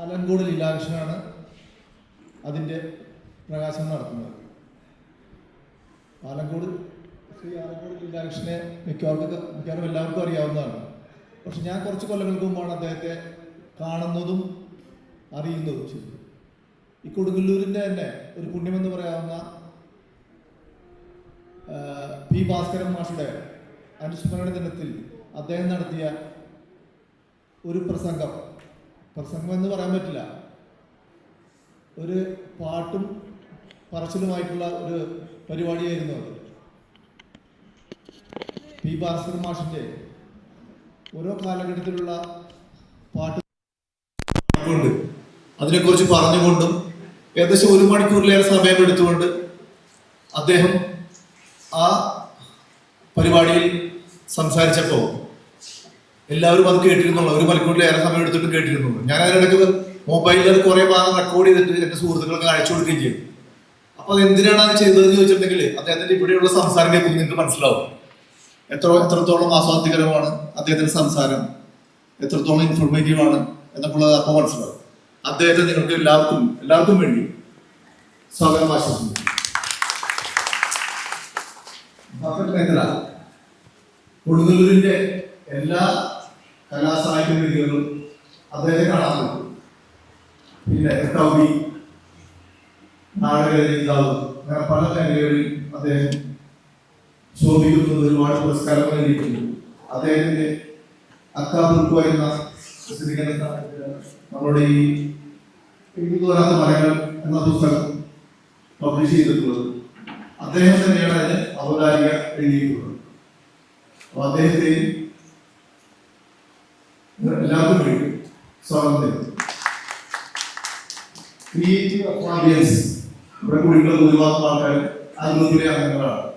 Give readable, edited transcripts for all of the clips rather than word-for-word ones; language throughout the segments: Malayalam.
ആലങ്കോട് ലീലാകൃഷ്ണനാണ് അതിൻ്റെ പ്രകാശനം നടത്തുന്നത്. ശ്രീ ആലങ്കോട് ലീലാകൃഷ്ണനെ മിക്കവാറും എല്ലാവർക്കും അറിയാവുന്നതാണ്. പക്ഷെ ഞാൻ കുറച്ച് കൊല്ലങ്ങൾക്ക് മുമ്പാണ് അദ്ദേഹത്തെ കാണുന്നതും അറിയുന്നതും ചെയ്തു. ഈ കൊടുങ്ങല്ലൂരിൻ്റെ തന്നെ ഒരു പുണ്യമെന്ന് പറയാവുന്ന പി ഭാസ്കരൻ മാഷുടെ അനുസ്മരണ ദിനത്തിൽ അദ്ദേഹം നടത്തിയ ഒരു പ്രസംഗം എന്ന് പറയാൻ പറ്റില്ല, ഒരു പാട്ടും പറച്ചിലുമായിട്ടുള്ള ഒരു പരിപാടിയായിരുന്നു അത്. പി ഭാസ്കരൻ മാഷിൻ്റെ ഓരോ കാലഘട്ടത്തിലുള്ള പാട്ട് കൊണ്ട് അതിനെക്കുറിച്ച് പറഞ്ഞുകൊണ്ടും ഏകദേശം 1 മണിക്കൂറിലേറെ സമയം എടുത്തുകൊണ്ട് അദ്ദേഹം ആ പരിപാടിയിൽ സംസാരിച്ചപ്പോൾ എല്ലാവരും അത് കേട്ടിരുന്നുള്ളൂ. 1 മണിക്കൂറിലേറെ സമയം എടുത്തിട്ട് കേട്ടിരുന്നുള്ളൂ. ഞാൻ അതിനിടയ്ക്ക് മൊബൈലിൽ കുറേ ഭാഗം റെക്കോർഡ് ചെയ്തിട്ട് എൻ്റെ സുഹൃത്തുക്കൾക്ക് അയച്ചു കൊടുക്കുകയും ചെയ്തു. അപ്പോൾ അത് എന്തിനാണ് അത് ചെയ്തതെന്ന് ചോദിച്ചിട്ടുണ്ടെങ്കിൽ അദ്ദേഹത്തിൻ്റെ ഇവിടെയുള്ള സംസാരം കേൾക്കുമ്പോൾ നിങ്ങൾക്ക് മനസ്സിലാവും എത്രത്തോളം ആസ്വാദ്യകരമാണ് അദ്ദേഹത്തിൻ്റെ സംസാരം, എത്രത്തോളം ഇൻഫോർമേറ്റീവ് ആണ് എന്നൊക്കെയുള്ളത് അപ്പോൾ മനസ്സിലാവും. അദ്ദേഹത്തെ നിങ്ങൾക്ക് എല്ലാവർക്കും വേണ്ടി സ്വാഗതം ആശംസിക്കുന്നു. കൊടുങ്ങല്ലൂരിന്റെ എല്ലാ കലാസാഹിത്യ വേദികളും അദ്ദേഹത്തെ കാണാൻ പറ്റും. പിന്നെ കവി, നാടകരചയിതാവ്, അങ്ങനെ പല മേഖലകളിൽ അദ്ദേഹം ശോഭിക്കുന്നത്, ഒരുപാട് പുരസ്കാരങ്ങൾ നേടിയിട്ടുണ്ട്. അദ്ദേഹത്തിന്റെ അക്കാബുൽക്കോ എന്ന നമ്മുടെ ഈ എഴുതുപോരാത്ത മലകൾ എന്ന പുസ്തകം പബ്ലിഷ് ചെയ്തിട്ടുള്ളത് അദ്ദേഹം തന്നെയാണ് അതിന് ഔപചാരിക എഴുതിയിട്ടുള്ളത്. അപ്പൊ അദ്ദേഹത്തെ എല്ലാവർക്കും വേണ്ടി സ്വാഗതം ചെയ്യുന്നു. ക്രിയേറ്റീവ് അക്വാബിയൻസ് ഇവിടെ കൂടിയിട്ടുള്ള ഭൂരിഭാഗം ആൾക്കാർ ആ ഗ്രൂപ്പിലെ അംഗങ്ങളാണ്.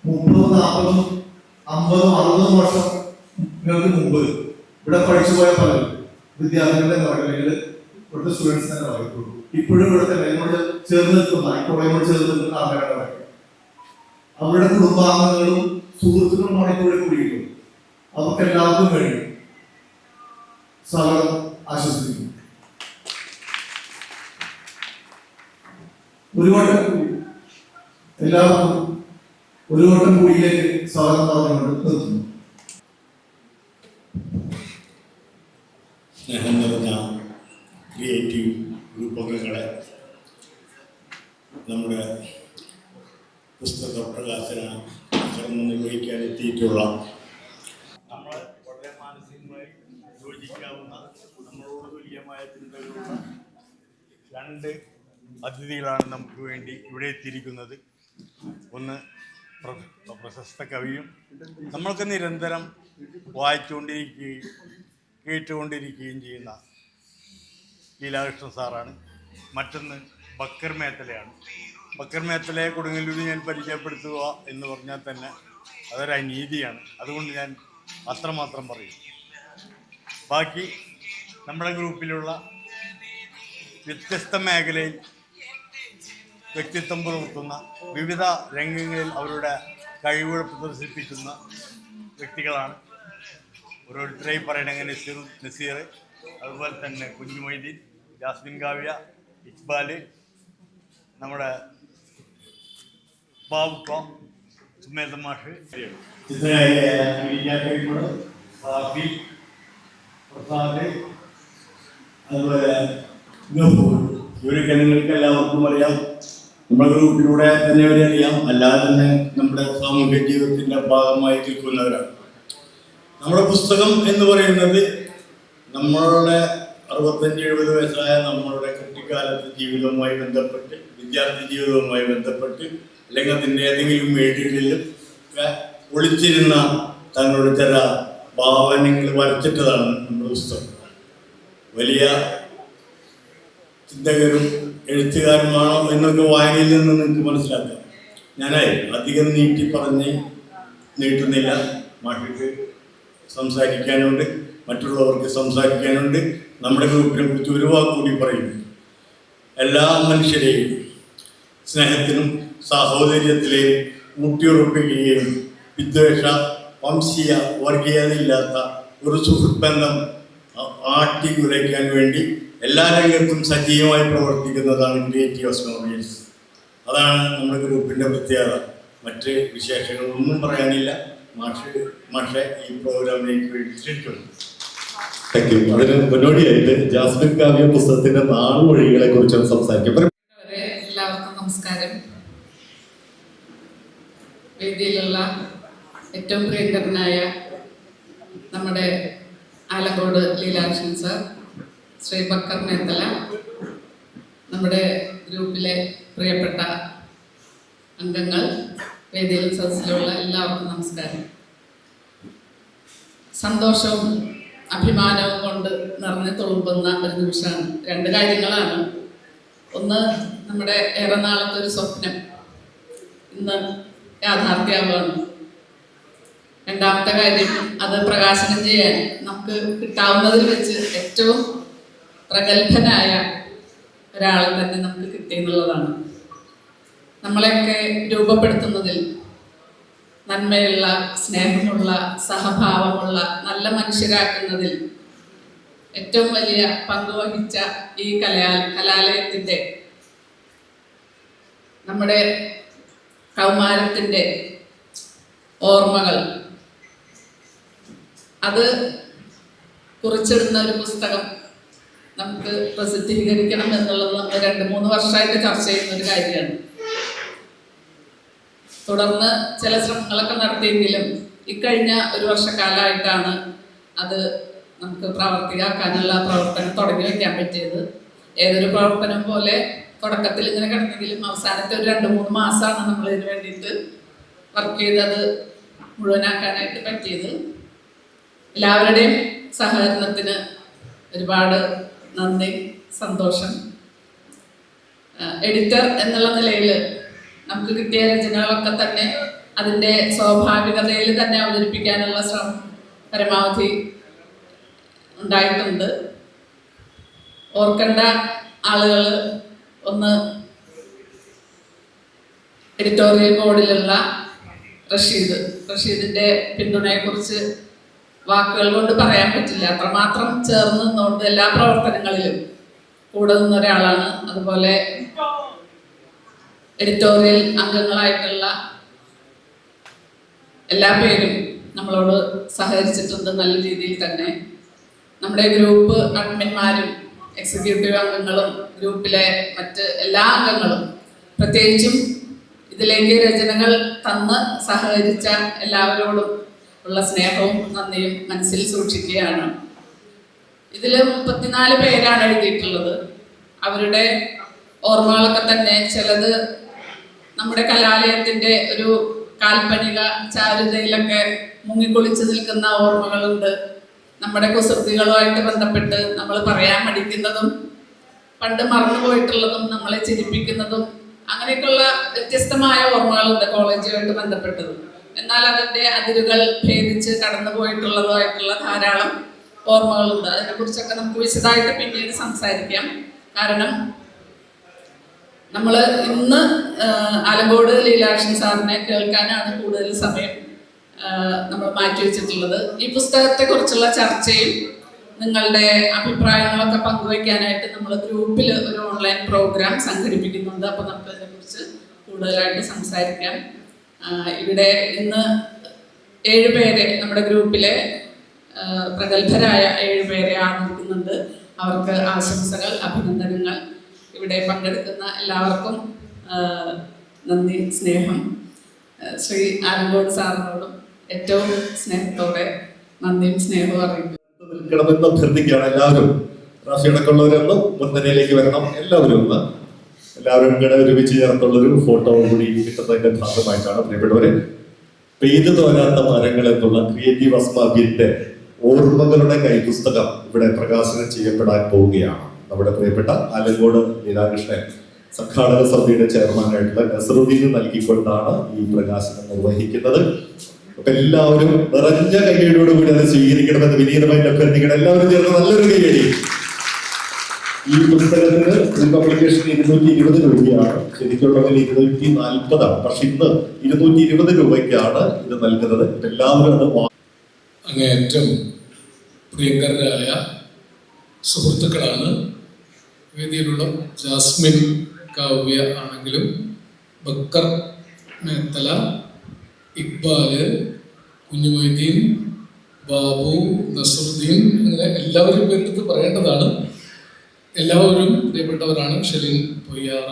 30, 40, 50, 60 വർഷങ്ങൾക്ക് മുമ്പ് ഇവിടെ പഠിച്ചുപോയ പലരും വിദ്യാർത്ഥികളുടെ അല്ലെങ്കിൽ ഇവിടുത്തെ സ്റ്റുഡൻസ് തന്നെ പറയുള്ളൂ. ഇപ്പോഴും ഇവിടെ തന്നെ എന്നോട് ചേർന്ന് നിൽക്കുന്ന കോളേജിനോട് ചേർന്ന് നിൽക്കുന്ന ആൾക്കാരാണ് പറയുന്നത്. അവരുടെ കുടുംബാംഗങ്ങളും സുഹൃത്തുക്കളുമാണ് ഇവിടെ കൂടിയിട്ടുള്ളത്. അവർക്ക് എല്ലാവർക്കും വേണ്ടി സ്വാഗതം ആശംസിക്കുന്നു. എല്ലാവർക്കും ഒരു വട്ടം കൂടിയിലേക്ക് സ്വാഗതം പറഞ്ഞുകൊണ്ട് നിർത്തുന്നു. സ്നേഹം നിറഞ്ഞ ക്രിയേറ്റീവ് ഗ്രൂപ്പ് അംഗങ്ങളെ, നമ്മുടെ പുസ്തക പ്രകാശന ചടങ്ങ് നിർവഹിക്കാൻ എത്തിയിട്ടുള്ള നമ്മൾ വളരെ മാനസികമായി യോജിക്കാവുന്ന നമ്മളോട് തുല്യമായ ചിന്തകളുള്ള 2 അതിഥികളാണ് നമുക്ക് വേണ്ടി ഇവിടെ എത്തിയിരിക്കുന്നത്. ഒന്ന് പ്രശസ്ത കവിയും നമ്മൾക്ക് നിരന്തരം വായിച്ചുകൊണ്ടിരിക്കുകയും കേട്ടുകൊണ്ടിരിക്കുകയും ചെയ്യുന്ന ലീലാകൃഷ്ണൻ സാറാണ്. മറ്റൊന്ന് ബക്കർ മേത്തലയാണ്. ബക്കർ മേത്തലയെ കൊടുങ്ങല്ലൂരിൽ ഞാൻ പരിചയപ്പെടുത്തുക എന്ന് പറഞ്ഞാൽ തന്നെ അതൊരു അനീതിയാണ്. അതുകൊണ്ട് ഞാൻ അത്രമാത്രം പറയും. ബാക്കി നമ്മുടെ ഗ്രൂപ്പിലുള്ള വ്യത്യസ്ത മേഖലയിൽ വ്യക്തിത്വം പുലർത്തുന്ന, വിവിധ രംഗങ്ങളിൽ അവരുടെ കഴിവുകൾ പ്രദർശിപ്പിക്കുന്ന വ്യക്തികളാണ്. ഓരോരുത്തരെയും പറയണമെങ്കിൽ നസീർ, അതുപോലെ തന്നെ കുഞ്ഞു മൊയ്തീൻ, ജാസ്മിൻ കാവ്യ, ഇക്ബാല്, നമ്മുടെ ബാബുക്ക, സുമേധ മാഷ്, പ്രസാദ്, അതുപോലെ ഇവരൊക്കെ നിങ്ങൾക്ക് എല്ലാവർക്കും അറിയാം. നമ്മുടെ ഗ്രൂപ്പിലൂടെ തന്നെ അവരെ അറിയാം. അല്ലാതെ തന്നെ നമ്മുടെ സാമൂഹ്യ ജീവിതത്തിൻ്റെ ഭാഗമായി നിൽക്കുന്നവരാണ്. നമ്മുടെ പുസ്തകം എന്ന് പറയുന്നത് നമ്മളുടെ 65-70 വയസ്സായ നമ്മളുടെ കുട്ടിക്കാലത്തെ ജീവിതവുമായി ബന്ധപ്പെട്ട്, വിദ്യാർത്ഥി ജീവിതവുമായി ബന്ധപ്പെട്ട്, അല്ലെങ്കിൽ അതിൻ്റെ ഏതെങ്കിലും മേഖലകളിലും ഒളിച്ചിരുന്ന തങ്ങളുടെ ചില ഭാവനകൾ വരച്ചിട്ടതാണ് നമ്മുടെ പുസ്തകം. വലിയ ചിന്തകരും എഴുത്തുകാരുമാണോ എന്നൊക്കെ വായനയിൽ നിന്ന് നിങ്ങൾക്ക് മനസ്സിലാക്കാം. ഞാനായി അധികം നീട്ടുന്നില്ല. മാഷിക്ക് സംസാരിക്കാനുണ്ട്, മറ്റുള്ളവർക്ക് സംസാരിക്കാനുണ്ട്. നമ്മുടെ ഗ്രൂപ്പിനെ കുറിച്ച് ഒരു വാക്കുകൂടി പറയുന്നു. എല്ലാ മനുഷ്യരെയും സ്നേഹത്തിനും സാഹോദര്യത്തിലെയും ഊട്ടിയുറപ്പിക്കുകയും വിദ്വേഷ, വംശീയ, വർഗീയതയില്ലാത്ത ഒരു സുഹൃത്ത് ബന്ധം ആട്ടി കുലയ്ക്കാൻ വേണ്ടി എല്ലാ രംഗത്തും സജീവമായി പ്രവർത്തിക്കുന്നതാണ് ക്രിയേറ്റീവ് അസ്ട്രോളജേഴ്സ്. അതാണ് നമ്മുടെ ഗ്രൂപ്പിൻ്റെ പ്രത്യേകത. മറ്റ് വിശേഷങ്ങളൊന്നും പറയാനില്ല. മാഷെ ഈ പ്രോഗ്രാമിലേക്ക് വിളിച്ചിട്ടുണ്ട്. Thank you. അതിന് മുന്നോടിയായിട്ട് ജാസ്മിൻ കാവ്യ പുസ്തകത്തിന്റെ നാളുവഴികളെ കുറിച്ചാണ് സംസാരിക്കും. എല്ലാവർക്കും നമസ്കാരം. വേദിയിലുള്ള ഏറ്റവും പ്രിയങ്കരനായ നമ്മുടെ ആലങ്കോട് ലീലാക്ഷൻ സർ, ശ്രീ ബക്കർ മേത്തല, നമ്മുടെ ഗ്രൂപ്പിലെ പ്രിയപ്പെട്ട അംഗങ്ങൾ, വേദിയിലും സദസ്സിലുള്ള എല്ലാവർക്കും നമസ്കാരം. സന്തോഷവും അഭിമാനവും കൊണ്ട് നിറഞ്ഞു തുളുമ്പുന്ന ഒരു നിമിഷമാണ്. രണ്ട് കാര്യങ്ങളാണ്. ഒന്ന്, നമ്മുടെ ഏറെ നാളത്തെ ഒരു സ്വപ്നം ഇന്ന് യാഥാർത്ഥ്യമാവുകയാണ്. രണ്ടാമത്തെ കാര്യം, അത് പ്രകാശനം ചെയ്യാൻ നമുക്ക് കിട്ടാവുന്നതിൽ വെച്ച് ഏറ്റവും പ്രഗത്ഭനായ ഒരാളെ തന്നെ നമുക്ക് കിട്ടിയെന്നുള്ളതാണ്. നമ്മളെയൊക്കെ രൂപപ്പെടുത്തുന്നതിൽ നന്മയുള്ള, സ്നേഹമുള്ള, സഹഭാവമുള്ള, നല്ല മനുഷ്യരാക്കുന്നതിൽ ഏറ്റവും വലിയ പങ്കുവഹിച്ച ഈ കലാലയത്തിൻ്റെ, നമ്മുടെ കൗമാരത്തിൻ്റെ ഓർമ്മകൾ അത് കുറിച്ചിടുന്ന ഒരു പുസ്തകം നമുക്ക് പ്രസിദ്ധീകരിക്കണം എന്നുള്ളത് നമ്മൾ 2-3 വർഷമായിട്ട് ചർച്ച ചെയ്യുന്ന ഒരു കാര്യമാണ്. തുടർന്ന് ചില ശ്രമങ്ങളൊക്കെ നടത്തിയെങ്കിലും ഇക്കഴിഞ്ഞ ഒരു വർഷക്കാലമായിട്ടാണ് അത് നമുക്ക് പ്രാവർത്തികമാക്കാനുള്ള പ്രവർത്തനം തുടങ്ങി വയ്ക്കാൻ പറ്റിയത്. ഏതൊരു പ്രവർത്തനം പോലെ തുടക്കത്തിൽ ഇങ്ങനെ കിടന്നെങ്കിലും അവസാനത്തെ ഒരു 2-3 മാസമാണ് നമ്മൾ ഇതിന് വേണ്ടിയിട്ട് വർക്ക് ചെയ്തത് മുഴുവനാക്കാനായിട്ട് പറ്റിയത്. എല്ലാവരുടെയും സഹകരണത്തിന് ഒരുപാട് നന്ദി, സന്തോഷം. എഡിറ്റർ എന്നുള്ള നിലയിൽ നമുക്ക് കിട്ടിയ രചനകളൊക്കെ തന്നെ അതിൻ്റെ സ്വാഭാവികതയിൽ തന്നെ അവതരിപ്പിക്കാനുള്ള ശ്രമം പരമാവധി ഉണ്ടായിട്ടുണ്ട്. ഓർക്കേണ്ട ആളുകൾ, ഒന്ന് എഡിറ്റോറിയൽ ബോർഡിലുള്ള റഷീദിൻ്റെ പിന്തുണയെക്കുറിച്ച് വാക്കുകൾ കൊണ്ട് പറയാൻ പറ്റില്ല. അത്രമാത്രം ചേർന്ന് നിന്നുകൊണ്ട് എല്ലാ പ്രവർത്തനങ്ങളിലും കൂടെ നിന്ന ഒരാളാണ്. അതുപോലെ എഡിറ്റോറിയൽ അംഗങ്ങളായിട്ടുള്ള എല്ലാ പേരും നമ്മളോട് സഹകരിച്ചിട്ടുണ്ട് നല്ല രീതിയിൽ തന്നെ. നമ്മുടെ ഗ്രൂപ്പ് അഡ്മിന്മാരും എക്സിക്യൂട്ടീവ് അംഗങ്ങളും ഗ്രൂപ്പിലെ മറ്റ് എല്ലാ അംഗങ്ങളും, പ്രത്യേകിച്ചും ഇതിലേക്ക് രചനകൾ തന്ന് സഹകരിച്ച എല്ലാവരോടും ഉള്ള സ്നേഹവും നന്ദിയും മനസ്സിൽ സൂക്ഷിക്കുകയാണ്. ഇതിൽ 34 പേരാണ് എഴുതിയിട്ടുള്ളത്. അവരുടെ ഓർമ്മകളൊക്കെ തന്നെ ചിലത് നമ്മുടെ കലാലയത്തിൻ്റെ ഒരു കാൽപ്പനിക ചാരുതയിലൊക്കെ മുങ്ങിക്കുളിച്ച് നിൽക്കുന്ന ഓർമ്മകളുണ്ട്. നമ്മുടെ കുസൃതികളുമായിട്ട് ബന്ധപ്പെട്ട് നമ്മൾ പറയാൻ മടിക്കുന്നതും പണ്ട് മറന്നുപോയിട്ടുള്ളതും നമ്മളെ ചിരിപ്പിക്കുന്നതും അങ്ങനെയൊക്കെയുള്ള വ്യത്യസ്തമായ ഓർമ്മകളുണ്ട് കോളേജുമായിട്ട് ബന്ധപ്പെട്ടത്. എന്നാൽ അതിൻ്റെ അതിരുകൾ ഭേദിച്ച് കടന്നു പോയിട്ടുള്ളതുമായിട്ടുള്ള ധാരാളം ഓർമ്മകളുണ്ട്. അതിനെക്കുറിച്ചൊക്കെ നമുക്ക് വിശദമായിട്ട് പിന്നീട് സംസാരിക്കാം. കാരണം നമ്മൾ ഇന്ന് ആലങ്കോട് ലീലാക്ഷൻ സാറിനെ കേൾക്കാനാണ് കൂടുതൽ സമയം നമ്മൾ മാറ്റിവെച്ചിട്ടുള്ളത്. ഈ പുസ്തകത്തെക്കുറിച്ചുള്ള ചർച്ചയും നിങ്ങളുടെ അഭിപ്രായങ്ങളൊക്കെ പങ്കുവയ്ക്കാനായിട്ട് നമ്മൾ ഗ്രൂപ്പിൽ ഒരു ഓൺലൈൻ പ്രോഗ്രാം സംഘടിപ്പിക്കുന്നുണ്ട്. അപ്പോൾ നമുക്ക് അതിനെക്കുറിച്ച് കൂടുതലായിട്ട് സംസാരിക്കാം. ഇവിടെ ഇന്ന് 7 പേരെ, നമ്മുടെ ഗ്രൂപ്പിലെ പ്രഗത്ഭരായ 7 പേരെ ആദരിക്കുന്നുണ്ട്. അവർക്ക് ആശംസകൾ, അഭിനന്ദനങ്ങൾ. ഇവിടെ പങ്കെടുക്കുന്ന എല്ലാവർക്കും നന്ദി, സ്നേഹം. ശ്രീ ആലങ്കോട് സാറിനോടും ഏറ്റവും സ്നേഹത്തോടെ നന്ദിയും സ്നേഹവും അറിയിക്കുന്നു. നിൽക്കണമെന്ന് അഭ്യർത്ഥിക്കുകയാണ്. എല്ലാവരും റാഷിയടക്കമുള്ളവരൊന്നും മുൻനിരയിലേക്ക് വരണം. എല്ലാവരും കൂടെ ഒരുമിച്ച് ചേർന്നുള്ളൊരു ഫോട്ടോ കൂടി കിട്ടുന്നതിന്റെ ഭാഗമായിട്ടാണ് പ്രിയപ്പെട്ടവരെ പെയ്തു തോരാത്ത മരങ്ങൾ എന്നുള്ള ക്രിയേറ്റീവ് അസ്മാബിന്റെ ഓർമ്മകളുടെ കൈപുസ്തകം ഇവിടെ പ്രകാശനം ചെയ്യപ്പെടാൻ പോവുകയാണ്. നമ്മുടെ പ്രിയപ്പെട്ട ആലങ്കോട് ലീലാകൃഷ്ണൻ സംഘാടക സമിതിയുടെ ചെയർമാനായിട്ടുള്ള നസറുദ്ദീന് നൽകിക്കൊണ്ടാണ് ഈ പ്രകാശനം നിർവഹിക്കുന്നത്. അപ്പൊ എല്ലാവരും നിറഞ്ഞ കൈയ്യടിയോടുകൂടി അത് സ്വീകരിക്കണമെന്ന് വിനീതമായി അഭ്യർത്ഥിക്കണം. എല്ലാവരും ചേർന്ന് നല്ലൊരു കൈയ്യടി. ഈ പുസ്തകത്തിന് പബ്ലിക്കേഷൻ 220 രൂപയാണ്. ശരിക്കുള്ളതിൽ 240 പക്ഷെ ഇന്ന് 220 രൂപയ്ക്കാണ് ഇത് നൽകുന്നത്. എല്ലാവരും അത് അങ്ങേയറ്റം പ്രിയങ്കരായ സുഹൃത്തുക്കളാണ്. വേദിയിലുള്ള ജാസ്മിൻ, കാവ്യ ആണെങ്കിലും ബക്കർ മേത്തല, ഇക്ബാല്, കുഞ്ഞുമൊയ്തീൻ, ബാബു, നസറുദ്ദീൻ, അങ്ങനെ എല്ലാവരും പേരെടുത്ത് പറയേണ്ടതാണ്. എല്ലാവരും പ്രിയപ്പെട്ടവരാണ്. ഷെലിൻ പൊയ്യാറ,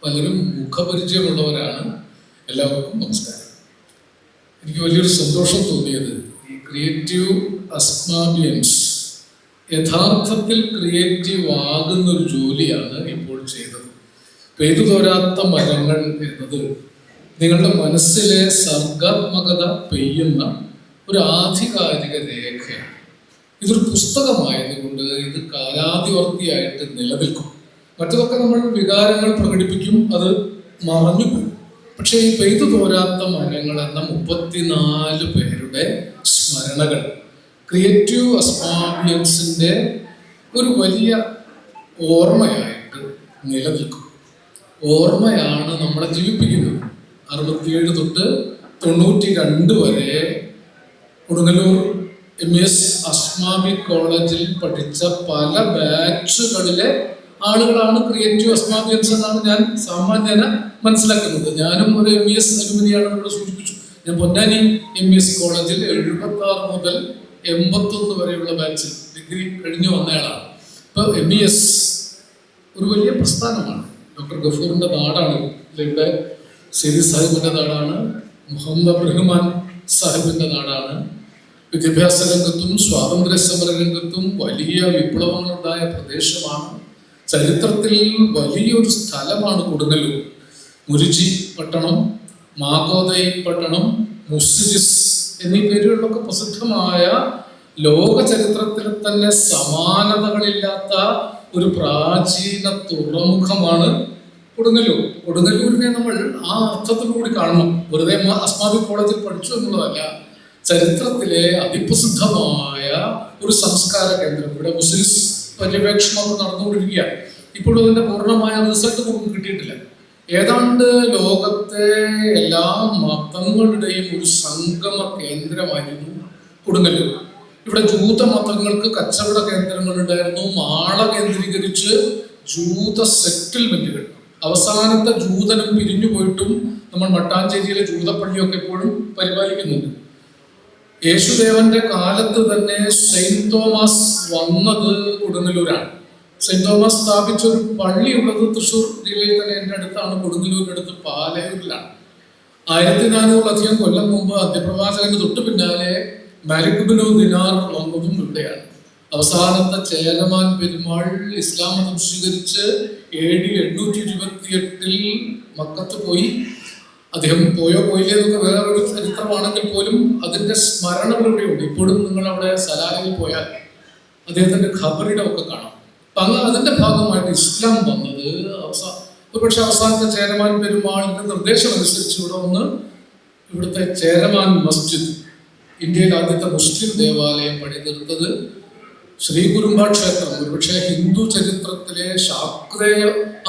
പലരും മുഖപരിചയമുള്ളവരാണ്. എല്ലാവർക്കും നമസ്കാരം. എനിക്ക് വലിയൊരു സന്തോഷം തോന്നിയത് ഈ ക്രിയേറ്റീവ് അസ്മാബിയൻസ് യഥാർത്ഥത്തിൽ ക്രിയേറ്റീവ് ആകുന്നൊരു ജോലിയാണ് ഇപ്പോൾ ചെയ്തത്. പെയ്തു തോരാത്ത മരങ്ങൾ എന്നത് നിങ്ങളുടെ മനസ്സിലെ സർഗാത്മകത പെയ്യുന്ന ഒരു ആധികാരിക രേഖയാണ്. ഇതൊരു പുസ്തകമായതുകൊണ്ട് ഇത് കാലാതിവർത്തിയായിട്ട് നിലനിൽക്കും. മറ്റതൊക്കെ നമ്മൾ വികാരങ്ങൾ പ്രകടിപ്പിക്കും, അത് മറഞ്ഞു പോകും. പക്ഷേ ഈ പെയ്തു തോരാത്ത മരങ്ങൾ എന്ന 34 പേരുടെ സ്മരണകൾ ക്രിയേറ്റീവ് അസ്മാബിയൻസിൻ്റെ ഒരു വലിയ ഓർമ്മയായിട്ട് നിലനിൽക്കും. ഓർമ്മയാണ് നമ്മളെ ജീവിപ്പിക്കുന്നത്. 67 തൊട്ട് 92 വരെ കൊടുങ്ങല്ലൂർ MES അസ്മാബി കോളേജിൽ പഠിച്ച പല ബാച്ചുകളിലെ ആളുകളാണ് ക്രിയേറ്റീവ് അസ്മാബിയൻസ് എന്നാണ് ഞാൻ സാമാന്യന മനസ്സിലാക്കുന്നത്. ഞാനും ഒരു MES അലുമിനിയാണ് ഇവിടെ സൂചിപ്പിച്ചു. ഞാൻ പൊന്നാനി MES കോളേജിൽ 76 മുതൽ 81 വരെയുള്ള ബാച്ചിൽ ഡിഗ്രി കഴിഞ്ഞു വന്നയാളാണ്. ഇപ്പോൾ MES ഒരു വലിയ പ്രസ്ഥാനമാണ്. ഡോക്ടർ ഗഫൂറിൻ്റെ നാടാണ്. ഇവിടെ സിരി സാഹിബിൻ്റെ നാടാണ്, മുഹമ്മദ് അബ്രഹ്മാൻ സാഹിബിൻ്റെ നാടാണ്. വിദ്യാഭ്യാസ രംഗത്തും സ്വാതന്ത്ര്യ സമര രംഗത്തും വലിയ വിപ്ലവങ്ങളുണ്ടായ പ്രദേശമാണ്. ചരിത്രത്തിൽ വലിയൊരു സ്ഥലമാണ് കൊടുങ്ങല്ലൂർ. മുരുജി പട്ടണം, മാഗോദൈ പട്ടണം, മുസ്ലിസ് എന്നീ പേരുകളിലൊക്കെ പ്രസിദ്ധമായ ലോക ചരിത്രത്തിൽ തന്നെ സമാനതകളില്ലാത്ത ഒരു പ്രാചീന തുറമുഖമാണ് കൊടുങ്ങല്ലൂർ. കൊടുങ്ങല്ലൂരിനെ നമ്മൾ ആ അർത്ഥത്തിലൂടെ കാണണം. വെറുതെ അസ്മാബി കോളേജിൽ പഠിച്ചു എന്നുള്ളതല്ല, ചരിത്രത്തിലെ അതിപ്രസിദ്ധമായ ഒരു സംസ്കാര കേന്ദ്രം. ഇവിടെ മുസ്ലിംസ് പര്യവേക്ഷണമൊക്കെ നടന്നുകൊണ്ടിരിക്കുകയാണ്. ഇപ്പോഴും അതിൻ്റെ പൂർണ്ണമായ റിസൾട്ട് നമുക്ക് കിട്ടിയിട്ടില്ല. ഏതാണ്ട് ലോകത്തെ എല്ലാ മതങ്ങളുടെയും ഒരു സംഗമ കേന്ദ്രമായിരുന്നു കൊടുങ്ങല്ലൂർ. ഇവിടെ ജൂത മതങ്ങൾക്ക് കച്ചവട കേന്ദ്രങ്ങളുണ്ടായിരുന്നു. മാള കേന്ദ്രീകരിച്ച് ജൂത സെറ്റിൽമെന്റുകൾ. അവസാനത്തെ ജൂതനും പിരിഞ്ഞു പോയിട്ടും നമ്മൾ മട്ടാഞ്ചേരിയിലെ ജൂതപ്പള്ളിയൊക്കെ ഇപ്പോഴും പരിപാലിക്കുന്നുണ്ട്. യേശുദേവന്റെ കാലത്ത് തന്നെ സെയിന്റ് തോമസ് വന്നത് കൊടുങ്ങല്ലൂരാണ്. സെയിന്റ് തോമസ് സ്ഥാപിച്ച ഒരു പള്ളിയുള്ളത് തൃശ്ശൂർ ജില്ലയിൽ തന്നെ എൻ്റെ അടുത്താണ്, കൊടുങ്ങല്ലൂരിൻ്റെ അടുത്ത് പാലയൂരിലാണ്. 1400 കൊല്ലം മുമ്പ് അന്ത്യപ്രവാചകന് തൊട്ടു പിന്നാലെ മാലിക് ബിനു ദിനാർ വന്നതും ഇവിടെയാണ്. അവസാനത്തെ ചേരമാൻ പെരുമാൾ ഇസ്ലാം മതം സ്വീകരിച്ച് AD 828 മക്കത്ത് പോയി. അദ്ദേഹം പോയോ പോയില്ലേ എന്നൊക്കെ വേറൊരു ചരിത്രമാണെങ്കിൽ പോലും അതിൻ്റെ സ്മരണകൾ ഇവിടെയുണ്ട്. ഇപ്പോഴും നിങ്ങൾ അവിടെ സലാലയിൽ പോയാൽ അദ്ദേഹത്തിൻ്റെ ഖബറിടം ഒക്കെ കാണാം. അപ്പം അതിൻ്റെ ഭാഗമായിട്ട് ഇസ്ലാം വന്നത് ഒരുപക്ഷെ അവസാനത്തെ ചേരമാൻ പെരുമാളിൻ്റെ നിർദ്ദേശം അനുസരിച്ച് ഇവിടെ വന്ന് ഇവിടുത്തെ ചേരമാൻ മസ്ജിദ്, ഇന്ത്യയിൽ ആദ്യത്തെ മുസ്ലിം ദേവാലയം പണിതീർത്തത് ശ്രീകുരുംബ ക്ഷേത്രം, ഒരുപക്ഷെ ഹിന്ദു ചരിത്രത്തിലെ ശാക്തേയ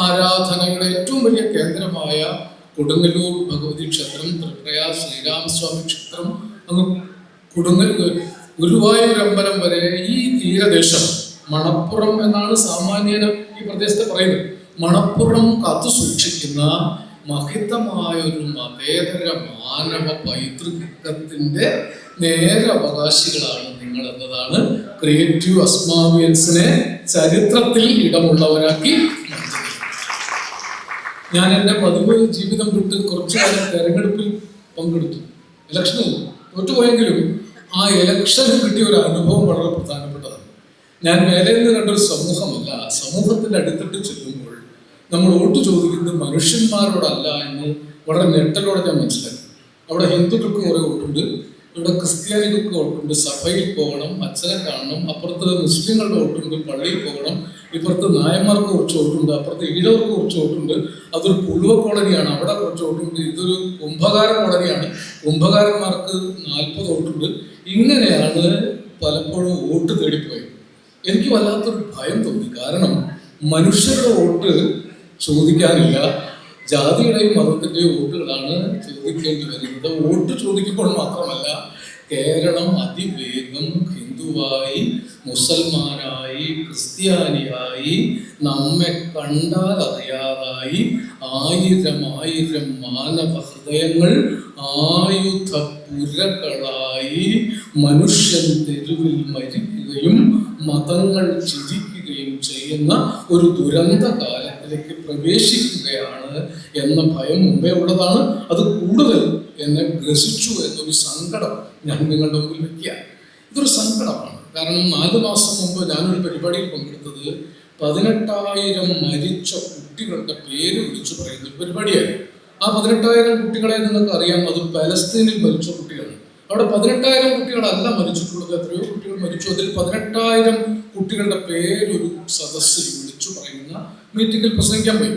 ആരാധനയുടെ ഏറ്റവും വലിയ കേന്ദ്രമായ കൊടുങ്ങല്ലൂർ ഭഗവതി ക്ഷേത്രം, ത്രിപ്രയാർ ശ്രീരാമസ്വാമി ക്ഷേത്രം, അങ്ങ് ഗുരുവായൂർ അമ്പലം വരെ ഈ തീരദേശം, മണപ്പുറം എന്നാണ് സാമാന്യന ഈ പ്രദേശത്തെ പറയുന്നത്, മണപ്പുറം കാത്തു സൂക്ഷിക്കുന്ന മഹിതമായ ഒരു മതേതര മാനവ പൈതൃകത്തിന്റെ നേരവകാശികളാണ് നിങ്ങൾ എന്നതാണ് ക്രിയേറ്റീവ് അസ്മാബിയൻസിനെ ചരിത്രത്തിൽ ഇടമുള്ളവരാക്കി മാറ്റുന്നത്. ഞാൻ എൻ്റെ പതിവ് ജീവിതം വിട്ട് കുറച്ചു കാലം തെരഞ്ഞെടുപ്പിൽ പങ്കെടുത്തു. ഇലക്ഷനിൽ തോറ്റുപോയെങ്കിലും ആ ഇലക്ഷന് കിട്ടിയ ഒരു അനുഭവം വളരെ പ്രധാനപ്പെട്ടതാണ്. ഞാൻ മേലെ നിന്ന് കണ്ടൊരു സമൂഹമല്ല, സമൂഹത്തിൻ്റെ അടുത്തിട്ട് ചെല്ലുമ്പോൾ നമ്മൾ വോട്ട് ചോദിക്കുന്നത് മനുഷ്യന്മാരോടല്ല എന്ന് വളരെ ഞെട്ടലോടെ ഞാൻ മനസ്സിലാക്കി. അവിടെ ഹിന്ദുക്കൾക്ക് കുറേ വോട്ടുണ്ട്, ഇവിടെ ക്രിസ്ത്യാനികൾക്ക് വോട്ടുണ്ട്, സഭയിൽ പോകണം, അച്ഛനെ കാണണം, അപ്പുറത്ത് മുസ്ലിങ്ങളുടെ വോട്ടുണ്ട്, പള്ളിയിൽ പോകണം, ഇപ്പുറത്ത് നായന്മാർക്ക് കുറച്ച് വോട്ടുണ്ട്, അപ്പുറത്ത് ഈഴവർക്ക് കുറച്ച് വോട്ടുണ്ട്. അതൊരു പുഴുവ കോളനിയാണ്, അവിടെ കുറച്ച് വോട്ടുണ്ട്. ഇതൊരു കുംഭകാര കോളനിയാണ്, കുംഭകാരന്മാർക്ക് 40 വോട്ടുണ്ട്. ഇങ്ങനെയാണ് പലപ്പോഴും വോട്ട് തേടിപ്പോയത്. എനിക്ക് വല്ലാത്തൊരു ഭയം തോന്നി. കാരണം മനുഷ്യരുടെ വോട്ട് ചോദിക്കാനില്ല, ജാതിയുടെയും മതത്തിൻ്റെയും വോട്ടുകളാണ് ചോദിക്കേണ്ടി വരുന്നത്. വോട്ട് ചോദിക്കുമ്പോൾ മാത്രമല്ല, കേരളം അതിവേഗം ഹിന്ദുവായി, മുസൽമാനായി, ക്രിസ്ത്യാനിയായി, നമ്മെ കണ്ടാൽ അറിയാതായി ആയിരം ആയിരം മാനവ ഹൃദയങ്ങൾ ആയുധപുരകളായി മനുഷ്യൻ തെരുവിൽ മരിക്കുകയും മതങ്ങൾ ചിരിക്കുകയും ചെയ്യുന്ന ഒരു ദുരന്ത കാലത്തിലേക്ക് പ്രവേശിക്കുകയാണ് എന്ന ഭയം മുമ്പേ ഉള്ളതാണ്. അത് കൂടുതൽ എന്നെ ഗ്രസിച്ചു എന്നൊരു സങ്കടം ഞാൻ നിങ്ങളുടെ മുമ്പിൽ വയ്ക്കുക. ഇതൊരു സങ്കടമാണ്. കാരണം 4 മാസം മുമ്പ് ഞാനൊരു പരിപാടിയിൽ പങ്കെടുത്തത് 18,000 മരിച്ച കുട്ടികളുടെ പേര് വിളിച്ചു പറയുന്ന ഒരു പരിപാടിയായിരുന്നു. ആ 18,000 കുട്ടികളെ നിങ്ങൾക്ക് അറിയാം, അത് പലസ്തീനിൽ മരിച്ച കുട്ടികളാണ്. അവിടെ 18,000 കുട്ടികളല്ല മരിച്ചിട്ടുള്ളത്, എത്രയോ കുട്ടികൾ മരിച്ചു. അതിൽ 18,000 കുട്ടികളുടെ പേരൊരു സദസ്സിൽ വിളിച്ചു പറയുന്ന മീറ്റിംഗിൽ പ്രസംഗിക്കാൻ പോയി.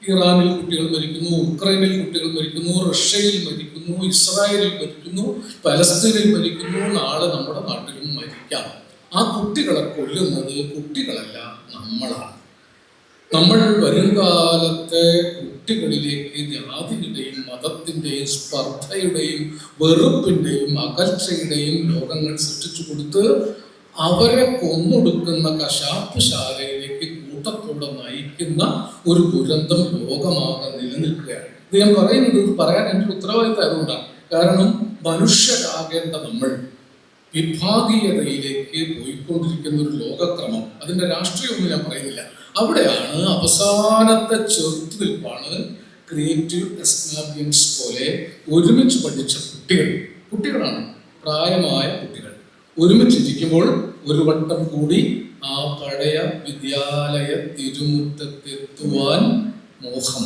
ഇറാനിൽ കുട്ടികൾ മരിക്കുന്നു, ഉക്രൈനിൽ കുട്ടികൾ മരിക്കുന്നു, റഷ്യയിൽ മരിക്കുന്നു, ഇസ്രായേലിൽ മരിക്കുന്നു, പലസ്തീനിൽ മരിക്കുന്നു, നാളെ നമ്മുടെ നാട്ടിലും മരിക്കാം. ആ കുട്ടികളെ കൊല്ലുന്നത് കുട്ടികളല്ല, നമ്മളാണ്. നമ്മൾ വരുംകാലത്തെ കുട്ടികളിലേക്ക് ജാതിയുടെയും മതത്തിൻ്റെയും സ്പർദ്ധയുടെയും വെറുപ്പിൻ്റെയും അകൽച്ചയുടെയും ലോകങ്ങൾ സൃഷ്ടിച്ചു കൊടുത്ത് അവരെ കൊന്നൊടുക്കുന്ന കശാപ്പ് ശാലയിലേക്ക് കൂട്ടത്തോടെ നയിക്കുന്ന ഒരു ദുരന്തം ലോകമാകെ നിലനിൽക്കുകയാണ്. ഇത് ഞാൻ പറയുന്നത് പറയാൻ എൻ്റെ ഉത്തരവാദിത്തം അതുകൊണ്ടാണ്. കാരണം മനുഷ്യരാകേണ്ട നമ്മൾ വിഭാഗീയതയിലേക്ക് പോയിക്കൊണ്ടിരിക്കുന്ന ഒരു ലോകക്രമം, അതിൻ്റെ രാഷ്ട്രീയമൊന്നും ഞാൻ പറയുന്നില്ല. അവിടെയാണ് അവസാനത്തെ ചെറുത്തുനിൽപ്പാണ് ക്രിയേറ്റീവ് എസ്നാബിയൻസ് പോലെ ഒരുമിച്ച് പഠിച്ച കുട്ടികളാണ്, പ്രായമായ കുട്ടികൾ ഒരുമിച്ചിരിക്കുമ്പോൾ ഒരു വട്ടം കൂടി ആ പഴയ വിദ്യാലയ തിരുമുറ്റത്തെത്തുവാൻ മോഹം.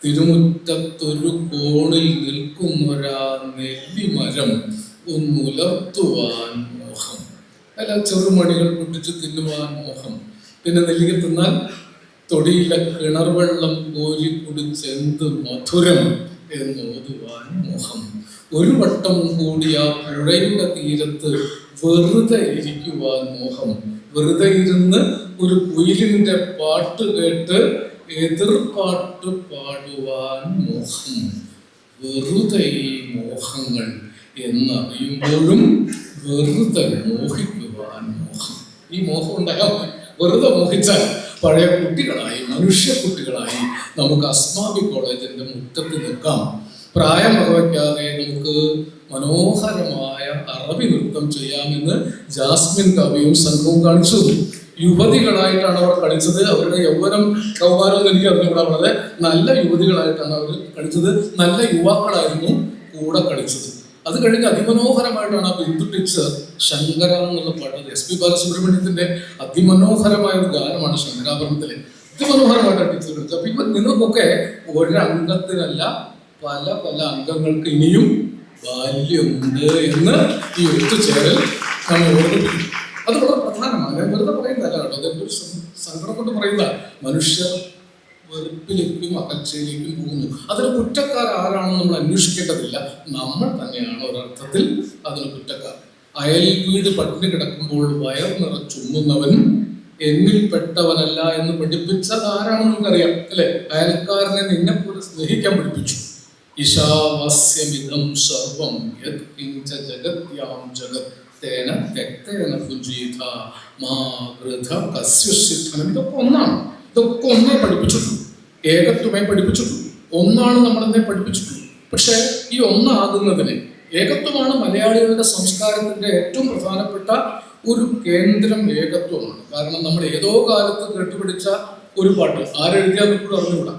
തിരുമുറ്റത്തൊരു കോണിൽ നിൽക്കുന്നൊരാ നെല്ലിമരം ഒന്നുലർത്തുവാൻ മോഹം. അല്ല, ചെറുമണികൾ പൊട്ടിച്ച് തിന്നുവാൻ മോഹം. പിന്നെ നെല്ലിക്ക തിന്നാൽ തൊടിയിലെ കിണർ വെള്ളം കോരി കുടിച്ചെന്ത് മധുരം എന്നോതുവാൻ മോഹം. ഒരു വട്ടം കൂടി ആ പുഴയുടെ തീരത്ത് വെറുതെ ഇരിക്കുവാൻ മോഹം. വെറുതെ ഇരുന്ന് ഒരു കുയിലിന്റെ പാട്ട് കേട്ട് എതിർപ്പാട്ട് പാടുവാൻ മോഹം. വെറുതെ ഈ മോഹങ്ങൾ എന്നറിയുമ്പോഴും വെറുതെ മോഹിക്കുവാൻ മോഹം. ഈ മോഹം ഉണ്ടായാൽ വെറുതെ മോഹിച്ചാൽ പഴയ കുട്ടികളായി, മനുഷ്യ കുട്ടികളായി നമുക്ക് അസ്മാബി കോളേജിന്റെ മുറ്റത്ത് നിൽക്കാം. പ്രായം വകവയ്ക്കാതെ നമുക്ക് മനോഹരമായ അറബി നൃത്തം ചെയ്യാമെന്ന് ജാസ്മിൻ കവിയും സംഘവും കാണിച്ചു. യുവതികളായിട്ടാണ് അവർ കളിച്ചത്. അവരുടെ യൗവനം കൗമാരം എനിക്ക് അറിഞ്ഞുകൂടാ. വളരെ നല്ല യുവതികളായിട്ടാണ് അവർ കളിച്ചത്. നല്ല യുവാക്കളായിരുന്നു കൂടെ കളിച്ചത്. അത് കഴിഞ്ഞ് അതിമനോഹരമായിട്ടാണ് ആ ബിന്ദു ടീച്ചർ ശങ്കര എന്നുള്ള പാട്ട്, SP ബാലസുബ്രഹ്മണ്യത്തിന്റെ അതിമനോഹരമായ ഒരു ഗാനമാണ് ശങ്കരാഭരണത്തിലെ. അതിമനോഹരമായിട്ടാണ് ടീച്ചർ കളിച്ചത്. അപ്പൊ ഇപ്പൊ നിങ്ങൾക്കൊക്കെ ഒരംഗത്തിനല്ല പല പല അംഗങ്ങൾക്ക് ഇനിയും ബാല്യമുണ്ട് എന്ന് ഈ ഒത്തുചേരൽ നമ്മൾ ഓർമ്മിപ്പിക്കും. അത് വളരെ പ്രധാനമാണ്. ഞാൻ വെറുതെ പറയുന്നതല്ല കേട്ടോ, അതെന്റെ ഒരു സങ്കടം കൊണ്ട് പറയുന്നതാണ്. മനുഷ്യർ വെറുപ്പിലേക്കും അകൽച്ചയിലേക്കും പോകുന്നു. അതിന് കുറ്റക്കാർ ആരാണെന്ന് നമ്മൾ അന്വേഷിക്കേണ്ടതില്ല, നമ്മൾ തന്നെയാണ് ഒരർത്ഥത്തിൽ അതിന് കുറ്റക്കാർ. അയൽ വീട് പട്ടിണി കിടക്കുമ്പോൾ വയർ നിറച്ചുണ്ണുന്നവൻ എന്നിൽ പെട്ടവനല്ല എന്ന് പഠിപ്പിച്ചത് ആരാണെന്ന് നമുക്കറിയാം അല്ലെ? അയൽക്കാരനെ നിന്നെ പോലെ സ്നേഹിക്കാൻ പഠിപ്പിച്ചു. ഈശാവാസ്യമിതം സർവം യത്കിഞ്ച ജഗത്യാം ജഗത്തേന തെക്തേന ഭുജീത മാ വൃഥ കസ്യസിദ്ധനം. ഇതൊക്കെ ഒന്നാണ്. ഇതൊക്കെ ഒന്നേ പഠിപ്പിച്ചിട്ടുള്ളൂ. ഏകത്വമേ പഠിപ്പിച്ചിട്ടുള്ളൂ. ഒന്നാണ് നമ്മളെന്നെ പഠിപ്പിച്ചിട്ടുള്ളൂ. പക്ഷെ ഈ ഒന്നാകുന്നതിന് ഏകത്വമാണ് മലയാളികളുടെ സംസ്കാരത്തിന്റെ ഏറ്റവും പ്രധാനപ്പെട്ട ഒരു കേന്ദ്രം. ഏകത്വമാണ്. കാരണം നമ്മൾ ഏതോ കാലത്ത് കേട്ടുപിടിച്ച ഒരു പാട്ട് ആരെഴുതിയാൽ കൂടെ അറിഞ്ഞുകൂടാ.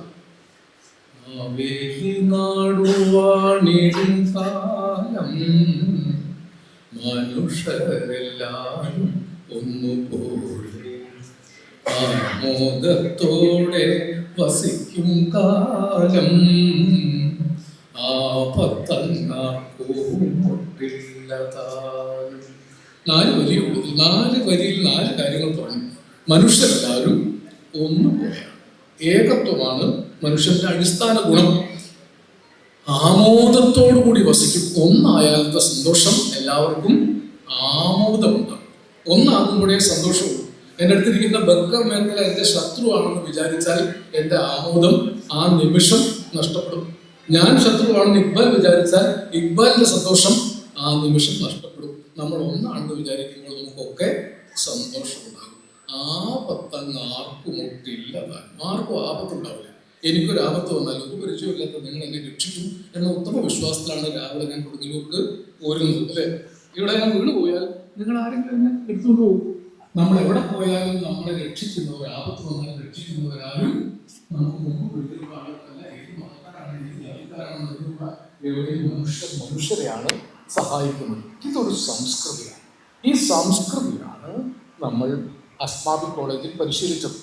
നാടുവാണിടും കാലം മനുഷ്യരെല്ലാരും ഒന്നുപോലെ ആമോദത്തോടെ വസിക്കും കാലം ആപത്തങ്ങാക്കൂട്ടില്ലതാനും. 4 വരിയിൽ 4 കാര്യങ്ങൾ പറഞ്ഞു. മനുഷ്യരെല്ലാവരും ഒന്നുപോലെയാണ്. ഏകത്വമാണ് മനുഷ്യന്റെ അടിസ്ഥാന ഗുണം. ആമോദത്തോടു കൂടി വസിക്കും. ഒന്നായാലത്തെ സന്തോഷം എല്ലാവർക്കും ആമോദമുണ്ടാകും. ഒന്നാകുമ്പോഴേ സന്തോഷമുള്ളൂ. എൻ്റെ അടുത്തിരിക്കുന്ന ബർഗർ മേഖല എൻ്റെ ശത്രുവാണെന്ന് വിചാരിച്ചാൽ എൻ്റെ ആമോദം ആ നിമിഷം നഷ്ടപ്പെടും. ഞാൻ ശത്രുവാണെന്ന് ഇക്ബാൽ വിചാരിച്ചാൽ ഇക്ബാലിന്റെ സന്തോഷം ആ നിമിഷം നഷ്ടപ്പെടും. നമ്മൾ ഒന്നാണെന്ന് വിചാരിക്കുമ്പോൾ നമുക്കൊക്കെ സന്തോഷമുണ്ടാകും. ആപത്തങ്ങ് ആർക്കും ഒട്ടില്ല, ആർക്കും ആപത്തുണ്ടാവില്ല. എനിക്കൊരു ആപത്ത് വന്നാൽ ഒരു പരിചയമില്ലാത്ത നിങ്ങൾ എന്നെ രക്ഷിക്കും എന്ന ഉത്തമ വിശ്വാസത്തിലാണ് രാവിലെ ഞാൻ കൊടുങ്ങല്ലൂർക്ക് പോരുന്നത്, അല്ലേ? ഇവിടെ ഞാൻ വീണ് പോയാൽ നിങ്ങൾ ആരെങ്കിലും എന്നെ എടുത്തുകൊണ്ട് പോകും. നമ്മൾ എവിടെ പോയാലും നമ്മളെ രക്ഷിക്കുന്നവർ, ആപത്ത് വന്നാൽ രക്ഷിക്കുന്നവരാരും നമുക്ക് മുമ്പ് വിളിക്കുന്ന ആളുകളല്ല. ഏത് മതക്കാരാണ്, ഏത് ജാതിക്കാരാണെന്നുള്ള എവിടെയും മനുഷ്യരെയാണ് സഹായിക്കുന്നത്. ഇതൊരു സംസ്കൃതിയാണ്. ഈ സംസ്കൃതിയാണ് നമ്മൾ അസ്മാബി കോളേജിൽ പരിശീലിച്ചത്.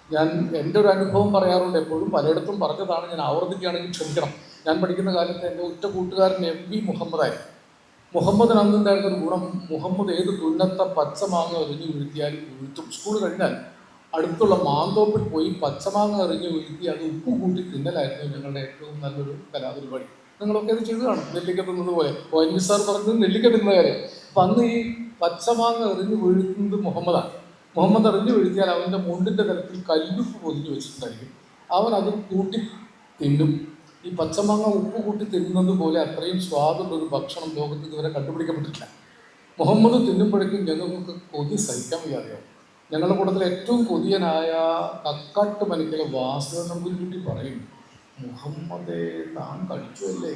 ഞാൻ എൻ്റെ ഒരു അനുഭവം പറയാറുണ്ട് എപ്പോഴും, പലയിടത്തും പറഞ്ഞതാണ്, ഞാൻ ആവർത്തിക്കുകയാണെങ്കിൽ ക്ഷമിക്കണം. ഞാൻ പഠിക്കുന്ന കാലത്ത് എൻ്റെ ഉറ്റ കൂട്ടുകാരൻ MV മുഹമ്മദായിരുന്നു. മുഹമ്മദിന് അന്നുണ്ടായിരുന്നൊരു ഗുണം, മുഹമ്മദ് ഏത് തുന്നത്ത പച്ചമാങ്ങ എറിഞ്ഞു വീഴ്ത്തിയാലും വീഴ്ത്തും. സ്കൂൾ കഴിഞ്ഞാൽ അടുത്തുള്ള മാന്തോപ്പിൽ പോയി പച്ചമാങ്ങ എറിഞ്ഞു വീഴ്ത്തി അത് ഉപ്പ് കൂട്ടി തിന്നലായിരുന്നു ഞങ്ങളുടെ ഏറ്റവും നല്ലൊരു കലാപരിപാടി. നിങ്ങളൊക്കെ അത് ചെയ്തു കാണും, നെല്ലിക്ക തിന്നത് പോലെ. ONV സാർ പറഞ്ഞത് നെല്ലിക്ക തിന്ന കാര്യം. അപ്പം അന്ന് ഈ പച്ചമാങ്ങ എറിഞ്ഞു വീഴ്ത്തുന്നത് മുഹമ്മദാണ്. മുഹമ്മദ് എറിഞ്ഞു വീഴ്ത്തിയാൽ അവൻ്റെ മുണ്ടിൻ്റെ തലത്തിൽ കല്ലുപ്പ് പൊതിഞ്ഞു വെച്ചിട്ടുണ്ടായിരിക്കും. അവൻ അത് കൂട്ടി തിന്നും. ഈ പച്ചമാങ്ങ ഉപ്പ് കൂട്ടി തിന്നുന്നത് പോലെ അത്രയും സ്വാദുള്ളൊരു ഭക്ഷണം ലോകത്ത് ഇതുവരെ കണ്ടുപിടിക്കപ്പെട്ടിട്ടില്ല. മുഹമ്മദ് തിന്നുമ്പോഴേക്കും ഞങ്ങൾക്ക് കൊതി സഹിക്കാൻ വയ്യാതെയാവും. ഞങ്ങളുടെ കൂട്ടത്തിൽ ഏറ്റവും കൊതിയനായ കക്കാട്ട് മനക്കിലെ വാസുദേവൻകുട്ടി പറയും, മുഹമ്മദേ താൻ കഴിച്ചുവല്ലേ,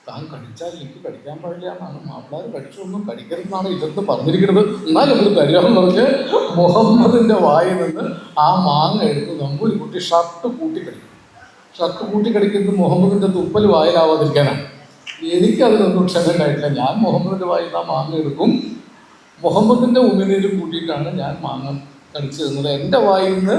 താൻ കഴിച്ചാൽ എനിക്ക് കഴിക്കാൻ പാടില്ല എന്നാണ്, മാപ്പിളാർ കഴിച്ചൊന്നും കഴിക്കരുതെന്നാണ് ഇതൊക്കെ പറഞ്ഞിരിക്കുന്നത്. എന്നാലും നമ്മൾ തരാമെന്ന് പറഞ്ഞ് മുഹമ്മദിൻ്റെ വായിൽ നിന്ന് ആ മാങ്ങ എടുത്ത് നമ്പൂരിക്കുട്ടി ഷർട്ട് കൂട്ടിക്കടിക്കും. ഷർട്ട് കൂട്ടിക്കടിക്കുന്നത് മുഹമ്മദിൻ്റെ തുപ്പൽ വായിലാവാതിരിക്കാനാണ്. എനിക്കതിനൊന്നും ക്ഷമയുണ്ടായിട്ടില്ല. ഞാൻ മുഹമ്മദിൻ്റെ വായിൽ നിന്ന് ആ മാങ്ങ എടുക്കും. മുഹമ്മദിൻ്റെ ഉമിനീരും കൂട്ടിയിട്ടാണ് ഞാൻ മാങ്ങ കടിച്ചു തന്നത്. എൻ്റെ വായിൽ നിന്ന്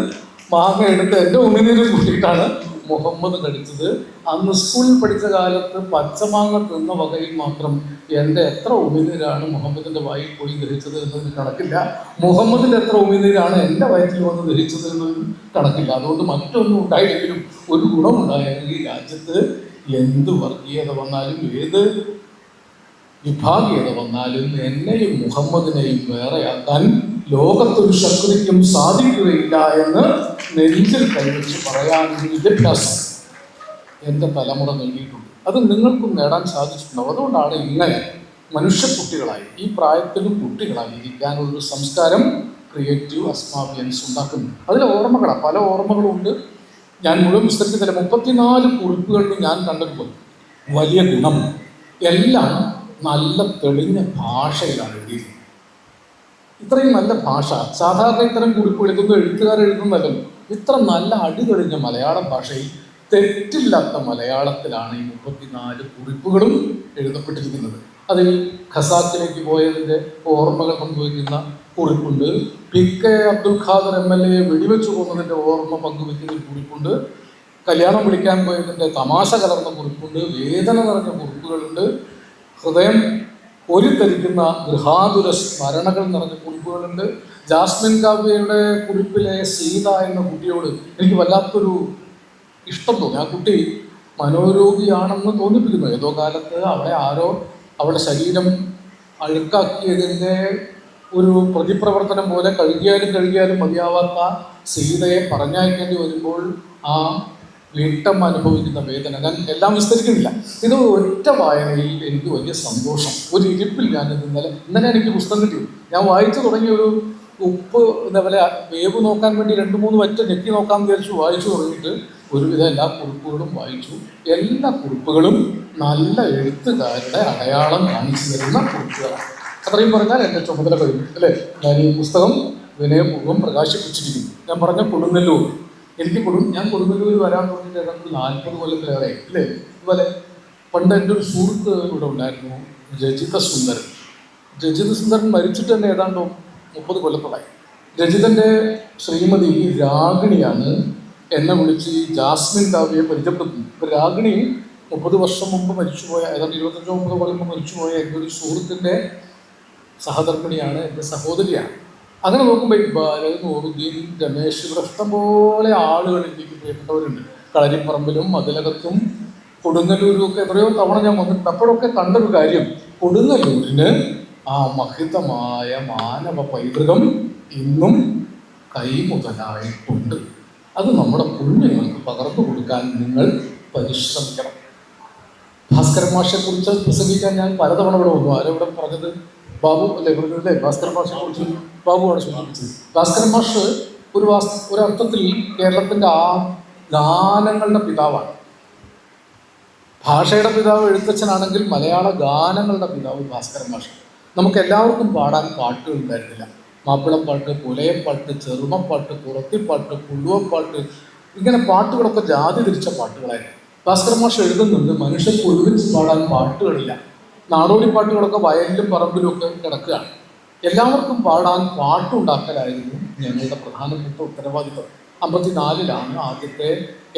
മാങ്ങ എടുത്ത് എൻ്റെ ഉമിനീരും കൂട്ടിയിട്ടാണ് മുഹമ്മദ് കടിച്ചത്. അന്ന് സ്കൂളിൽ പഠിച്ച കാലത്ത് പച്ചമാങ്ങ തിന്ന വകയിൽ മാത്രം എൻ്റെ എത്ര ഉമിനീരാണ് മുഹമ്മദിൻ്റെ വായിൽ പോയി ദഹിച്ചത് എന്നതിന് കണക്കില്ല. മുഹമ്മദിൻ്റെ എത്ര ഉമിനീരാണ് എൻ്റെ വയറ്റിൽ വന്ന് ദഹിച്ചത് എന്നതിന് കണക്കില്ല. അതുകൊണ്ട് മറ്റൊന്നും ഉണ്ടായില്ലെങ്കിലും ഒരു ഗുണമുണ്ടായെങ്കിൽ ഈ രാജ്യത്ത് എന്ത് വർഗീയത വന്നാലും ഏത് വിഭാഗീയത വന്നാലും എന്നെയും മുഹമ്മദിനെയും വേറെയാക്കാൻ ലോകത്തൊരു ശക്തിക്കും സാധിക്കുകയില്ല എന്ന് നെഞ്ചിൽ കൈവച്ച് പറയാനൊരു വിദ്യാഭ്യാസം എൻ്റെ തലമുറ നേടിയിട്ടുണ്ട്. അത് നിങ്ങൾക്കും നേടാൻ സാധിച്ചിട്ടുണ്ടാവും. അതുകൊണ്ടാണ് ഇങ്ങനെ മനുഷ്യക്കുട്ടികളായി ഈ പ്രായത്തിലും കുട്ടികളായി ഇരിക്കാനുള്ളൊരു സംസ്കാരം ക്രിയേറ്റീവ് അസ്മാബിയൻസ് ഉണ്ടാക്കുന്നത്. അതിലെ ഓർമ്മകളാണ്, പല ഓർമ്മകളുണ്ട്. ഞാൻ മുഴുവൻ പുസ്തകത്തിലെ 34 കുറിപ്പുകളിൽ ഞാൻ കണ്ടപ്പോൾ വലിയ ഗുണം എല്ലാം നല്ല തെളിഞ്ഞ ഭാഷയിലാണ് എഴുതിയിരിക്കുന്നത്. ഇത്രയും നല്ല ഭാഷ സാധാരണ ഇത്തരം കുറിപ്പ് എഴുതുമ്പോൾ എഴുത്തുകാരെഴുതുന്നല്ലോ. ഇത്ര നല്ല അടിതെളിഞ്ഞ മലയാളം ഭാഷയിൽ തെറ്റില്ലാത്ത മലയാളത്തിലാണ് ഈ 34 കുറിപ്പുകളും എഴുതപ്പെട്ടിരിക്കുന്നത്. അതിൽ ഖസാക്കിലേക്ക് പോയതിൻ്റെ ഓർമ്മകൾ പങ്കുവയ്ക്കുന്ന കുറിപ്പുണ്ട്. PK അബ്ദുൽ ഖാദർ MLA വെടിവെച്ച് പോകുന്നതിൻ്റെ ഓർമ്മ പങ്കുവയ്ക്കുന്ന ഒരു കുറിപ്പുണ്ട്. കല്യാണം വിളിക്കാൻ പോയതിൻ്റെ തമാശ കലർന്ന കുറിപ്പുണ്ട്. വേദന നിറഞ്ഞ കുറിപ്പുകളുണ്ട്. ഹൃദയം ഒരുത്തരിക്കുന്ന ഗൃഹാതുര സ്മരണകൾ നിറഞ്ഞ കുറിപ്പുകളുണ്ട്. ജാസ്മിൻ കാവ്യയുടെ കുറിപ്പിലെ സീത എന്ന കുട്ടിയോട് എനിക്ക് വല്ലാത്തൊരു ഇഷ്ടം തോന്നി. ആ കുട്ടി മനോരോഗിയാണെന്ന് തോന്നിപ്പിക്കുന്നു. ഏതോ കാലത്ത് അവളെ ആരോ അവളുടെ ശരീരം അഴുക്കാക്കിയതിൻ്റെ ഒരു പ്രതിപ്രവർത്തനം പോലെ കഴുകിയാലും മതിയാവാത്ത സീതയെ പറഞ്ഞയക്കേണ്ടി വരുമ്പോൾ ആ വീട്ടമ്മ അനുഭവിക്കുന്ന വേദന ഞാൻ എല്ലാം വിസ്തരിക്കുന്നില്ല. ഇത് ഒറ്റ വായനയിൽ എനിക്ക് വലിയ സന്തോഷം. ഒരു ഇരിപ്പിൽ ഞാൻ ഇന്നലെ എനിക്ക് പുസ്തകം കിട്ടി. ഞാൻ വായിച്ചു തുടങ്ങിയ ഒരു ഉപ്പ് ഇതേപോലെ വേവ് നോക്കാൻ വേണ്ടി 2-3 വറ്റ ഞെക്കി നോക്കാമെന്ന് വിചാരിച്ചു വായിച്ചു തുടങ്ങിയിട്ട് ഒരുവിധം എല്ലാ കുറിപ്പുകളും വായിച്ചു. എല്ലാ കുറിപ്പുകളും നല്ല എഴുത്തുകാരുടെ അടയാളം കാണിച്ചു തരുന്ന കുറിപ്പുകളാണ്. അത്രയും പറഞ്ഞാൽ എൻ്റെ ചുമതല കഴിഞ്ഞു, അല്ലേ? ഞാൻ ഈ പുസ്തകം വിനയപൂർവ്വം പ്രകാശിപ്പിച്ചിരിക്കുന്നു. ഞാൻ പറഞ്ഞ കൊടുങ്ങല്ലൂർ, ഞാൻ കൊടുങ്ങല്ലൂർ വരാൻ തുടങ്ങിയിട്ട് ഏതാണ്ട് 40 കൊല്ലത്തിലേറെ, അല്ലേ? അതുപോലെ പണ്ട് എൻ്റെ ഒരു സുഹൃത്ത് ഇവിടെ ഉണ്ടായിരുന്നു, രജിത സുന്ദരൻ മരിച്ചിട്ട് തന്നെ ഏതാണ്ടോ 30 കൊല്ലത്തോളായി. രജിതൻ്റെ ശ്രീമതി രാഗിണിയാണ് എന്നെ വിളിച്ച് ഈ ജാസ്മിൻ കാവ്യയെ പരിചയപ്പെടുത്തുന്നു. ഇപ്പോൾ രാഗിണി 30 വർഷം മുമ്പ് മരിച്ചുപോയ, ഏതാണ്ട് 25-30 കൊല്ലം മുമ്പ് മരിച്ചുപോയ എൻ്റെ ഒരു സുഹൃത്തിൻ്റെ സഹധർമ്മിണിയാണ്, എൻ്റെ സഹോദരിയാണ്. അങ്ങനെ നോക്കുമ്പോൾ ഇക്ബാൽ, നൂറുദ്ദീൻ, രമേശ്, ഇവിടെ ഇഷ്ടംപോലെ ആളുകൾ എനിക്ക് പ്രിയപ്പെട്ടവരുണ്ട്. കളരിപ്പറമ്പിലും മതിലകത്തും കൊടുങ്ങല്ലൂരും ഒക്കെ എത്രയോ തവണ ഞാൻ വന്നിട്ടുണ്ട്. അപ്പോഴൊക്കെ കണ്ടൊരു കാര്യം, കൊടുങ്ങല്ലൂരിന് ആ മഹിതമായ മാനവ പൈതൃകം ഇന്നും കൈമുതലായിട്ടുണ്ട്. അത് നമ്മുടെ കുഞ്ഞുങ്ങൾക്ക് പകർന്നു കൊടുക്കാൻ നിങ്ങൾ പരിശ്രമിക്കണം. ഭാസ്കരൻ മാഷെ കുറിച്ച് പ്രസംഗിക്കാൻ ഞാൻ പലതവണ ഇവിടെ വന്നു. ആരെവിടെ പറഞ്ഞത്? ബാബു അല്ലേ പറഞ്ഞല്ലേ? ഭാസ്കരൻ മാഷെ കുറിച്ച് ബാബുവാണ് സൂചിപ്പിച്ചത്. ഭാസ്കരൻ മാഷ് ഒരർത്ഥത്തിൽ കേരളത്തിൻ്റെ ഗാനങ്ങളുടെ പിതാവാണ്. ഭാഷയുടെ പിതാവ് എഴുത്തച്ഛനാണെങ്കിൽ മലയാള ഗാനങ്ങളുടെ പിതാവ് ഭാസ്കരൻ മാഷ്. നമുക്ക് എല്ലാവർക്കും പാടാൻ പാട്ടുകൾ ഉണ്ടായിരുന്നില്ല. മാപ്പിളപ്പാട്ട്, പുലയപ്പാട്ട്, ചെറുമപ്പാട്ട്, കുറത്തിപ്പാട്ട്, പുള്ളുവപ്പാട്ട്, ഇങ്ങനെ പാട്ടുകളൊക്കെ ജാതി തിരിച്ച പാട്ടുകളായിരുന്നു. ഭാസ്കരൻ മാഷ് എഴുതുന്നുണ്ട്, മനുഷ്യർക്ക് ഒരുമിച്ച് പാടാൻ പാട്ടുകളില്ല. നാടോടി പാട്ടുകളൊക്കെ വയലിലും പറമ്പിലും ഒക്കെ കിടക്കുകയാണ്. എല്ലാവർക്കും പാടാൻ പാട്ടുണ്ടാക്കലായിരുന്നു ഞങ്ങളുടെ പ്രധാനപ്പെട്ട ഉത്തരവാദിത്വം. 54-ലാണ് ആദ്യത്തെ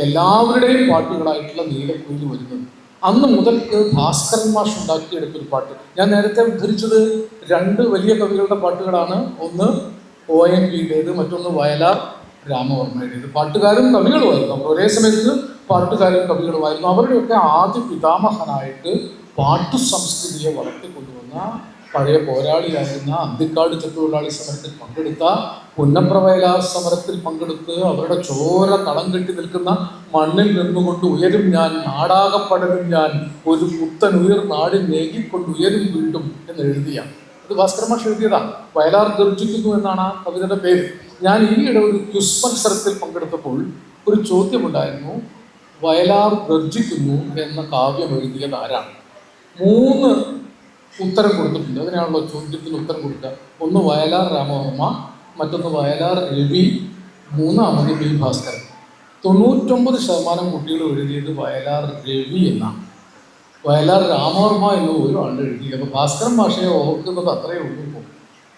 എല്ലാവരുടെയും പാട്ടുകളായിട്ടുള്ള നീലക്കുയിൽ വരുന്നത്. അന്ന് മുതൽക്ക് ഭാസ്കരൻ മാഷ് ഉണ്ടാക്കിയെടുത്തൊരു പാട്ട്. ഞാൻ നേരത്തെ ഉദ്ധരിച്ചത് 2 വലിയ കവികളുടെ പാട്ടുകളാണ്. ഒന്ന് ONV-യുടേത്, മറ്റൊന്ന് വയലാർ രാമവർമ്മയുടേത്. പാട്ടുകാരും കവികളുമായിരുന്നു. അവർ ഒരേ സമയത്ത് പാട്ടുകാരും കവികളുമായിരുന്നു. അവരുടെയൊക്കെ ആദ്യ പിതാമഹനായിട്ട് പാട്ടു സംസ്കൃതിയെ വളർത്തിക്കൊണ്ടുവന്ന പഴയ പോരാളിയായിരുന്ന അന്തിക്കാട് ചെത്തൊഴിലാളി സമരത്തിൽ പങ്കെടുത്ത, പുന്നപ്ര വയലാർ സമരത്തിൽ പങ്കെടുത്ത് അവരുടെ ചോര തളം കെട്ടി നിൽക്കുന്ന മണ്ണിൽ നിന്നുകൊണ്ട് ഉയരും ഞാൻ, നാടാകെ പടരും ഞാൻ, ഒരു പുത്തൻ ഉയർ നാടിൽ നേകിക്കൊണ്ട് ഉയരും വീണ്ടും എന്ന് എഴുതിയ ഇത് ഭാസ്കരൻ മാഷ് എഴുതിയതാണ്. വയലാർ ഗർജിക്കുന്നു എന്നാണ് ആ കവിതയുടെ പേര്. ഞാൻ ഈയിടെ ഒരു ക്വിസ് മത്സരത്തിൽ പങ്കെടുത്തപ്പോൾ ഒരു ചോദ്യമുണ്ടായിരുന്നു, വയലാർ ഗർജിക്കുന്നു എന്ന കാവ്യം എഴുതിയത് ആരാണ്? 3 ഉത്തരം കൊടുത്തിട്ടുണ്ട്. അതിനാണല്ലോ ചോദ്യത്തിന് ഉത്തരം കൊടുക്കുക. ഒന്ന് വയലാർ രാമവർമ്മ, മറ്റൊന്ന് വയലാർ രവി, മൂന്നാമത് B. ഭാസ്കരൻ. 99% കുട്ടികൾ എഴുതിയത് വയലാർ രവി എന്നാണ്. വയലാർ രാമവർമ്മ എന്ന് ഒരു ആണ്ട് എഴുതിയില്ല. അപ്പോൾ ഭാസ്കരൻ മാഷയെ ഓർക്കുന്നത് അത്രയേ ഉള്ളൂ. ഇപ്പോൾ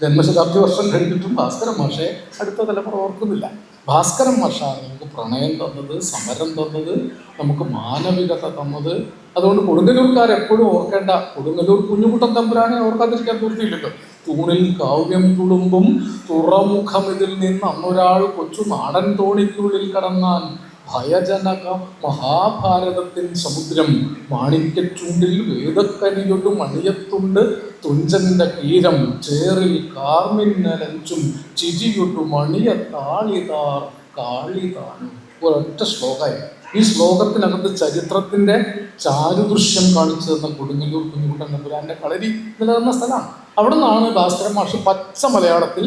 ജന്മശതാബ്ദി വർഷം കഴിഞ്ഞിട്ടും ഭാസ്കരൻ മാഷയെ അടുത്ത തലമുറ ഓർക്കുന്നില്ല. ഭാസ്കരൻ മാഷാണ് നമുക്ക് പ്രണയം തന്നത്, സമരം തന്നത്, നമുക്ക് മാനവികത തന്നത്. അതുകൊണ്ട് കൊടുങ്ങല്ലൂർക്കാർ എപ്പോഴും ഓർക്കേണ്ട, കൊടുങ്ങല്ലൂർ കുഞ്ഞുകുട്ടൻ തമ്പുരാനെ ഓർക്കാതിരിക്കാൻ പൂർത്തിയില്ലല്ലോ. തൂണിൽ കാവ്യം തുളുമ്പും തുറമുഖം ഇതിൽ നിന്ന് അന്നൊരാൾ കൊച്ചു നാടൻ തോണിക്കുള്ളിൽ കടന്നാൽ ഭയജനക മഹാഭാരതത്തിൻ സമുദ്രം മാണിക്യച്ചുണ്ടിൽ വേദക്കരിയൊരു മണിയത്തുണ്ട് തുഞ്ചന്റെ തീരം ചേറിൽ കാർമിന്നലഞ്ചും ചിരിയൊരു മണിയ താളിതാർ കാളിതാണ്. ഒരൊറ്റ ശ്ലോകമായി. ഈ ശ്ലോകത്തിനകത്ത് ചരിത്രത്തിന്റെ ചാരുദൃശ്യം കാണിച്ചു തന്ന കൊടുങ്ങല്ലൂർ കുഞ്ഞുകുട്ടൻ തമ്പുരാന്റെ കളരി നിലനിന്ന സ്ഥലമാണ്. അവിടെ നിന്നാണ് ഭാസ്കരൻ മാഷ് പച്ച മലയാളത്തിൽ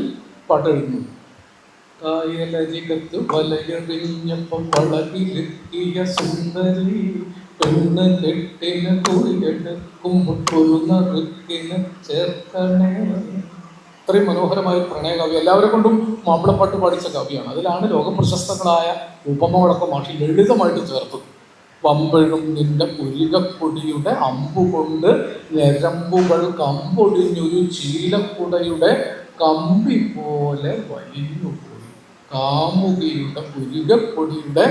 പാട്ട് എഴുതുന്നത്. കായലരികത്ത് വലയെറിഞ്ഞപ്പം വളകിലെത്തിയ സുന്ദരി പെണ്ണ് കെട്ടിന് കുറിയെടുക്കുമ്പോൾ നറുക്കിന് ചേർക്കണേ. ഇത്രയും മനോഹരമായ പ്രണയകാവ്യം, എല്ലാവരെ കൊണ്ടും മാപ്പിളപ്പാട്ട് പാടിച്ച കവിയാണ്. അതിലാണ് ലോകപ്രശസ്തങ്ങളായ ഉപമകളൊക്കെ മാഷി ലളിതമായിട്ട് ചേർത്തത്. പമ്പഴും നിന്റെ പുരികക്കൊടിയുടെ അമ്പുകൊണ്ട് ഞരമ്പുകൾ കമ്പൊടിഞ്ഞൊരു ചീലക്കുടയുടെ കമ്പി പോലെ വലിഞ്ഞുപോയി. കാമുകിയുടെ പുരികപ്പൊടിയുടെ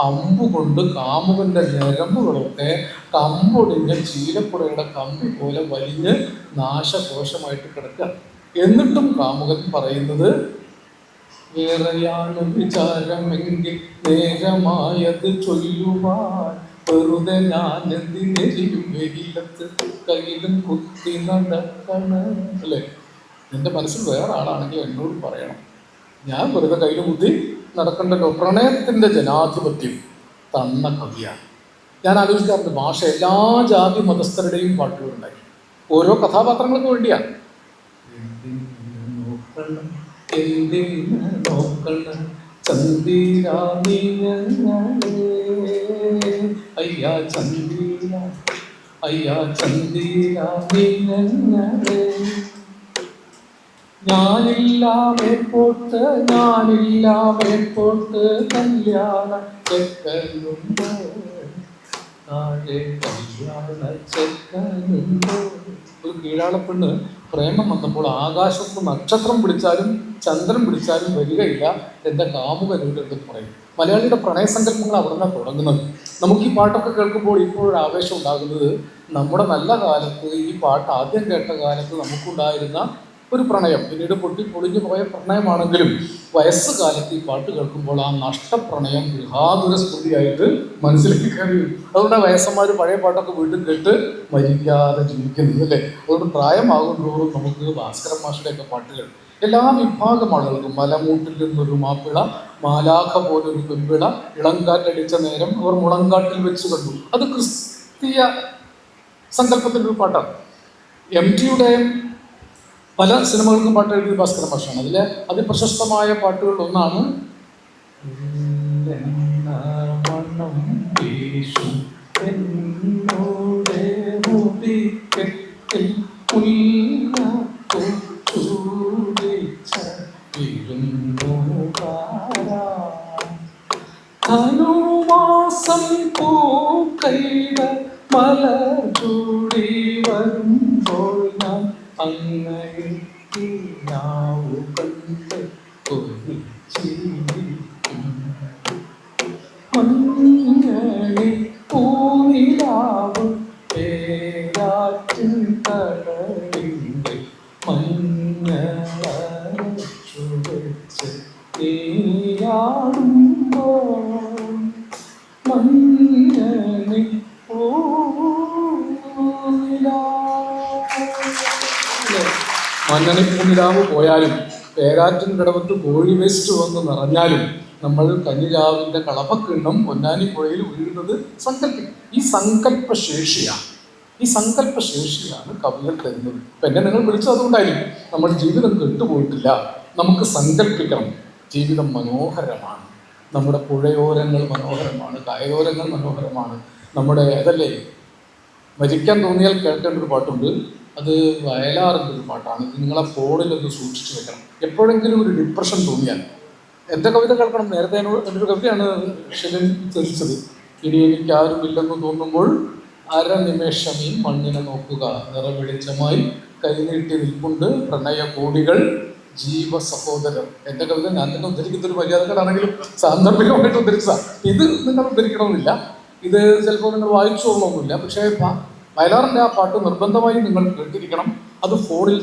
അമ്പുകൊണ്ട് കാമുകന്റെ ഞരമ്പുകളൊക്കെ കമ്പൊടിഞ്ഞ ചീലക്കുടയുടെ കമ്പി പോലെ വലിഞ്ഞ് നാശകോശമായിട്ട് കിടക്കുക. എന്നിട്ടും കാമുകൻ പറയുന്നത്, വേറെയാണ് വിചാരമെങ്കിൽ നേരമായത് ചൊല്ലുവാൻ, വെറുതെ ഞാൻ എന്തിനെരിയും വെയിലത്ത് കയ്യിലും കുത്തി നടക്കണ. അല്ലേ? എൻ്റെ മനസ്സിൽ വേറെ ആളാണെങ്കിൽ എന്നോട് പറയണം, ഞാൻ വെറുതെ കയ്യിലും കുത്തി നടക്കണ്ടല്ലോ. പ്രണയത്തിൻ്റെ ജനാധിപത്യം തന്ന കവിയാണ്. ഞാൻ ആലോചിക്കാറുണ്ട്, ഭാഷ എല്ലാ ജാതി മതസ്ഥരുടെയും പാട്ടുകളുണ്ടായി, ഓരോ കഥാപാത്രങ്ങൾക്ക് വേണ്ടിയാണ്. നോക്കണം അയ്യാ ചന്ദീര അയ്യാ ചന്ദീര ഞാനില്ലാതെ പോട്ട് ഞാനില്ലാതെ പോട്ട് കല്യാണ ചെക്കനുണ്ട് താഴെ കല്യാണ ചെക്കനുണ്ട്. ഒരു കീഴാളപ്പെണ്ണ് പ്രേമം വന്നപ്പോൾ ആകാശത്ത് നക്ഷത്രം പിടിച്ചാലും ചന്ദ്രൻ പിടിച്ചാലും വരികയില്ല, എൻ്റെ കാമുകനോട് എന്ന് പറയും. മലയാളിയുടെ പ്രണയസങ്കല്പങ്ങൾ അവിടെ നിന്നാണ് തുടങ്ങുന്നത്. നമുക്ക് ഈ പാട്ടൊക്കെ കേൾക്കുമ്പോൾ ഇപ്പോഴൊരു ആവേശം ഉണ്ടാകുന്നത്, നമ്മുടെ നല്ല കാലത്ത് ഈ പാട്ട് ആദ്യം കേട്ട കാലത്ത് നമുക്കുണ്ടായിരുന്ന ഒരു പ്രണയം പിന്നീട് പൊളിഞ്ഞു പോയ പ്രണയമാണെങ്കിലും വയസ്സുകാലത്ത് ഈ പാട്ട് കേൾക്കുമ്പോൾ ആ നഷ്ടപ്രണയം ഗൃഹാതുര സ്മൃതിയായിട്ട് മനസ്സിലേക്ക് കയറി. അതുകൊണ്ട് വയസ്സന്മാർ പഴയ പാട്ടൊക്കെ വീണ്ടും കേട്ട് മരിക്കാതെ ജീവിക്കുന്നത് അല്ലേ. അതുകൊണ്ട് പ്രായമാകുന്നതോറും നമുക്ക് ഭാസ്കരൻ മാഷുടെയൊക്കെ പാട്ടുകൾ എല്ലാ വിഭാഗം ആളുകൾക്കും, മലമൂട്ടിൽ നിന്നൊരു മാപ്പിള, മാലാഖ പോലൊരു പെമ്പിള, ഇളങ്കാറ്റടിച്ച നേരം അവർ മുളങ്കാട്ടിൽ വെച്ച് കണ്ടു, അത് ക്രിസ്തീയ സങ്കല്പത്തിൻ്റെ ഒരു പാട്ടാണ്. MTയുടെ പല സിനിമകൾക്കും പാട്ട് എഴുതിയ ഭാസ്കരൻ മാഷാണ്. അതിലെ അതിപ്രശസ്തമായ പാട്ടുകളിൽ ഒന്നാണ് ധനുമാസം പൂക്കൈത മലർചൂടി വരുമ്പോൾ ഞാൻ അങ്ങയിൽ കിനാവു കണ്ട് കൊതിച്ചിരിക്കും. മഞ്ഞളി പൂനിലാവ് പേരാറ്റിൻ കടലിൻ്റെ മഞ്ഞളച്ചു വെച്ച് നീയാടുമ്പോൾ മഞ്ഞളി മഞ്ഞണിപ്പൂനിലാവ് പോയാലും പേരാറ്റിൻ കടവത്ത് കോഴി വേസ്റ്റ് വന്ന് നിറഞ്ഞാലും നമ്മൾ കന്നിരാവിൻ്റെ കളപ്പക്കിണ്ണം പൊന്നാനിപ്പുഴയിൽ വീഴുന്നത് സങ്കല്പിക്കും. ഈ സങ്കല്പശേഷിയാണ് കവികൾ തരുന്നത്. ഇപ്പം എന്നെ നിങ്ങൾ വിളിച്ചത് അതുകൊണ്ടായിരിക്കും. നമ്മുടെ ജീവിതം കെട്ടുപോയിട്ടില്ല. നമുക്ക് സങ്കല്പിക്കണം. ജീവിതം മനോഹരമാണ്. നമ്മുടെ പുഴയോരങ്ങൾ മനോഹരമാണ്, കായലോരങ്ങൾ മനോഹരമാണ്. നമ്മുടെ അതല്ലേ മരിക്കാൻ തോന്നിയാൽ കേൾക്കേണ്ട ഒരു പാട്ടുണ്ട്. അത് വയലാറിൻ്റെ ഒരു പാട്ടാണ്. ഇത് നിങ്ങളെ ഫോണിലൊന്ന് സൂക്ഷിച്ചു വെക്കണം. എപ്പോഴെങ്കിലും ഒരു ഡിപ്രഷൻ തോന്നിയാൽ എൻ്റെ കവിത കേൾക്കണം. നേരത്തെ എൻ്റെ ഒരു കവിതയാണ് ഷെലിൻ തെളിച്ചത്. ഇനി എനിക്കാരുമില്ലെന്ന് തോന്നുമ്പോൾ അരനിമേഷം ഈ മണ്ണിനെ നോക്കുക, നിറവെളിച്ചമായി കൈനീട്ടി നിൽപ്പുണ്ട് പ്രണയ കോടികൾ ജീവ സഹോദരർ. എൻ്റെ കവിത ഞാൻ തന്നെ ഉദ്ധരിക്കുന്നൊരു മര്യാദകളാണെങ്കിലും സാന്ദർഭികമായിട്ട് ഉദ്ധരിച്ചതാണ്. ഇത് നിങ്ങൾ ഉദ്ധരിക്കണമെന്നില്ല, ഇത് ചിലപ്പോൾ നിങ്ങൾ വായിച്ചോളണമെന്നില്ല. പക്ഷേ വയലാറിൻ്റെ ആ പാട്ട് നിർബന്ധമായി നിങ്ങൾ കേട്ടിരിക്കണം. അത് ഫോണിൽ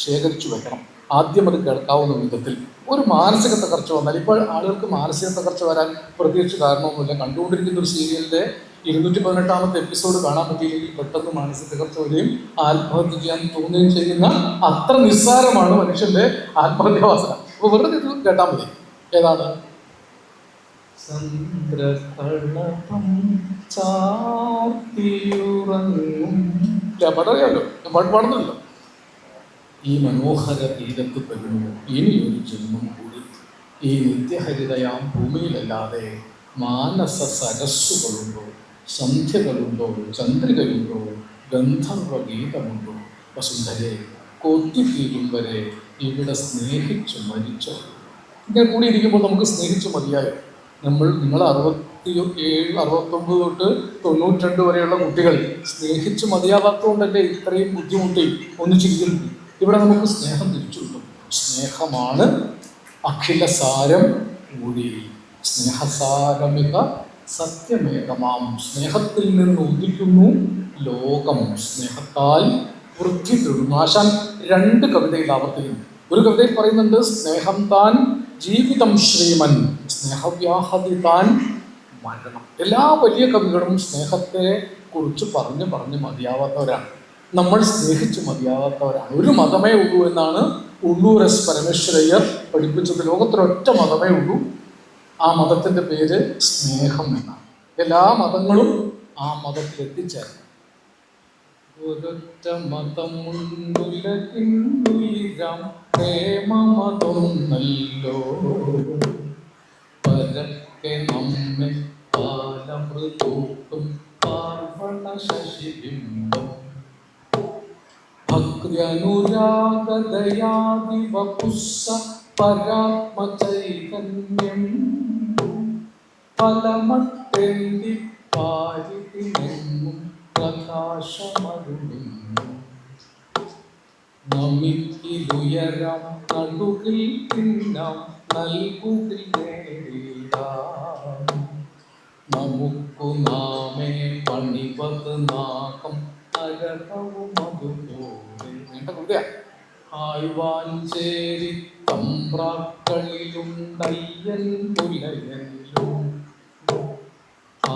ശേഖരിച്ചു വെക്കണം. ആദ്യം അത് കേൾക്കാവുന്ന വിധത്തിൽ. ഒരു മാനസിക തകർച്ച വന്നാൽ, ഇപ്പോൾ ആളുകൾക്ക് മാനസിക തകർച്ച വരാൻ പ്രത്യേകിച്ച് കാരണമൊന്നുമില്ല. കണ്ടുകൊണ്ടിരിക്കുന്ന ഒരു സീരിയലിൻ്റെ 218ാമത്തെ എപ്പിസോഡ് കാണാൻ പറ്റിയില്ലെങ്കിൽ പെട്ടെന്ന് മാനസിക തകർച്ച വരികയും ആത്മഹത്യ ചെയ്യാൻ തോന്നുകയും ചെയ്യുന്ന അത്ര നിസ്സാരമാണ് മനുഷ്യൻ്റെ ആത്മഹത്യാവാസന. അപ്പോൾ വെറുതെ ഇത് കേട്ടാൽ മതി. ഏതാണ്? പാടറിയാമല്ലോ, പാട്ട് പാടുന്നില്ല. ഈ മനോഹര തീരത്ത് പെടുന്നു ഇനിയൊരു ജന്മം കൂടി. ഈ നിത്യഹരിതയാം ഭൂമിയിലല്ലാതെ മാനസ സരസ്സുകളുണ്ടോ, സന്ധ്യകളുണ്ടോ, ചന്ദ്രികയുണ്ടോ, ഗന്ധർവ ഗീതമുണ്ടോ? വസുന്ധരെ കൊത്തിത്തീരും വരെ ഇവിടെ സ്നേഹിച്ചു മരിച്ചോ? ഇങ്ങനെ കൂടിയിരിക്കുമ്പോൾ നമുക്ക് സ്നേഹിച്ചു മതിയായോ? നിങ്ങൾ 67, 69 തൊട്ട് 92 വരെയുള്ള കുട്ടികൾ സ്നേഹിച്ച് മതിയാവാത്തതുകൊണ്ടല്ലേ ഇത്രയും ബുദ്ധിമുട്ടി ഒന്നിച്ചിരിക്കുന്നത്. ഇവിടെ നമുക്ക് സ്നേഹം തിരിച്ചു കിട്ടും. സ്നേഹമാണ് അഖിലസാരം കൂടി. സ്നേഹസാരമിക സത്യമേകമാം. സ്നേഹത്തിൽ നിന്ന് ഉദിക്കുന്നു ലോകം, സ്നേഹത്താൽ വൃദ്ധി തേടുന്നു. ആശാൻ 2 കവിതയിൽ ആവർത്തിക്കുന്നു. ഒരു കവിതയിൽ പറയുന്നുണ്ട് സ്നേഹം താൻ ജീവിതം ശ്രീമൻ, സ്നേഹവ്യാഹതി താൻ മരണം. എല്ലാ വലിയ കവികളും സ്നേഹത്തെ കുറിച്ച് പറഞ്ഞ് മതിയാവാത്തവരാണ്. നമ്മൾ സ്നേഹിച്ച് മതിയാവാത്തവരാണ്. ഒരു മതമേ ഉള്ളൂ എന്നാണ് ഉള്ളൂർ എസ് പരമേശ്വരയ്യർ പഠിപ്പിച്ചത്. ലോകത്തിലൊറ്റ മതമേ ഉള്ളൂ. ആ മതത്തിൻ്റെ പേര് സ്നേഹം എന്നാണ്. എല്ലാ മതങ്ങളും ആ മതത്തിൽ എത്തിച്ചേർന്നു. ഒരൊറ്റ മതമുണ്ടുലകിന്നുയിരാം പ്രേമമതൊന്നല്ലോ, പരക്കെ നമ്മെ പാലമൃതൂട്ടും പാർവണ ശശിബിംബം. ഭക്തിയനുരാഗദയാദിവപുസ്സ പരാത്മചൈതന്യം, ഫലമത്തേന്തി പാരിതിനെങ്ങും പ്രകാശമരുളുന്നു. നമിക്കിലുയരാം നടുകിൽ തിന്നാം നൽകുകിൽ നേരിടാം. നമുക്കു നാമേ പണിവത് നാകം അരകവും അതുപോലെ. നീണ്ട കവിതയാ. ആഴ്വാഞ്ചേരി തമ്പ്രാക്കളിലുണ്ടയ്യൻ പുലയനിലും,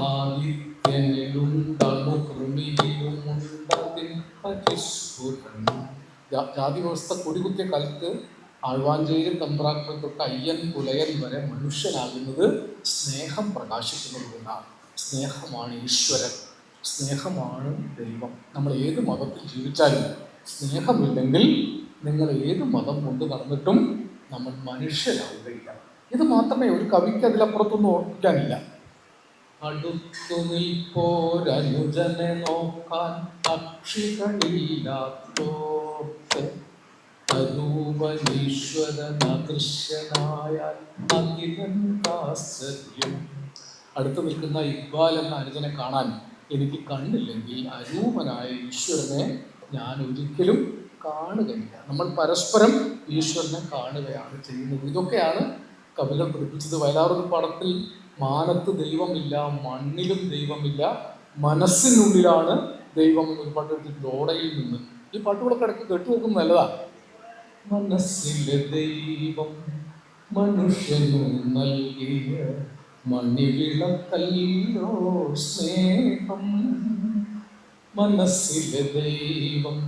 ആദിത്യനിലുണ്ടണു കൃമിയിലുമുണ്ടതിൻ പരിസ്ഫുരൻ. ജാതി വ്യവസ്ഥ കൊടികുത്തിയ കാലത്ത് ആഴ്വാഞ്ചേരി തമ്പ്രാക്കൾ തൊട്ട് അയ്യൻ പുലയൻ വരെ മനുഷ്യനാകുന്നത് സ്നേഹം പ്രകാശിക്കുന്നത് കൊണ്ടാണ്. സ്നേഹമാണ് ഈശ്വരൻ. സ്നേഹമാണ് ദൈവം. നമ്മൾ ഏത് മതത്തിൽ ജീവിച്ചാലും സ്നേഹമില്ലെങ്കിൽ നിങ്ങൾ ഏത് മതം കൊണ്ട് നടന്നിട്ടും നമ്മൾ മനുഷ്യരാവുകയില്ല. ഇത് മാത്രമേ ഒരു കവിക്ക് അതിലപ്പുറത്തൊന്നും ഓർപ്പിക്കാനില്ല. അടുത്തു നിൽപ്പോരനുജനെ നോക്കാൻ അക്ഷികളില്ലാത്തോർത്ത് അരൂപനീശ്വരൻ അദൃശ്യനായാൽ അഖിലന്താശ്ചര്യം. അടുത്ത് നിൽക്കുന്ന ഇക്ബാൽ എന്ന അനുജനെ കാണാൻ എനിക്ക് കണ്ണില്ലെങ്കിൽ അരൂപനായ ഈശ്വരനെ ഞാൻ ഒരിക്കലും കാണുകയില്ല. നമ്മൾ പരസ്പരം ഈശ്വരനെ കാണുകയാണ് ചെയ്യുന്നത്. ഇതൊക്കെയാണ് കവികൾ പഠിപ്പിച്ചത്. വയലാറൊരു പടത്തിൽ മാനത്ത് ദൈവമില്ല, മണ്ണിലും ദൈവമില്ല, മനസ്സിനുള്ളിലാണ് ദൈവം എന്നൊരു പാട്ട് എടുത്തിട്ട് ഓടയിൽ നിന്ന്. ഈ പാട്ടുകളൊക്കെ ഇടയ്ക്ക് കേട്ടു നോക്കുന്നത് നല്ലതാണ്. മനസ്സിലെ ദൈവം മനുഷ്യനു നൽകിയ മണിവിളക്കല്ലോ സ്നേഹം. മനസ്സിലെ ദൈവം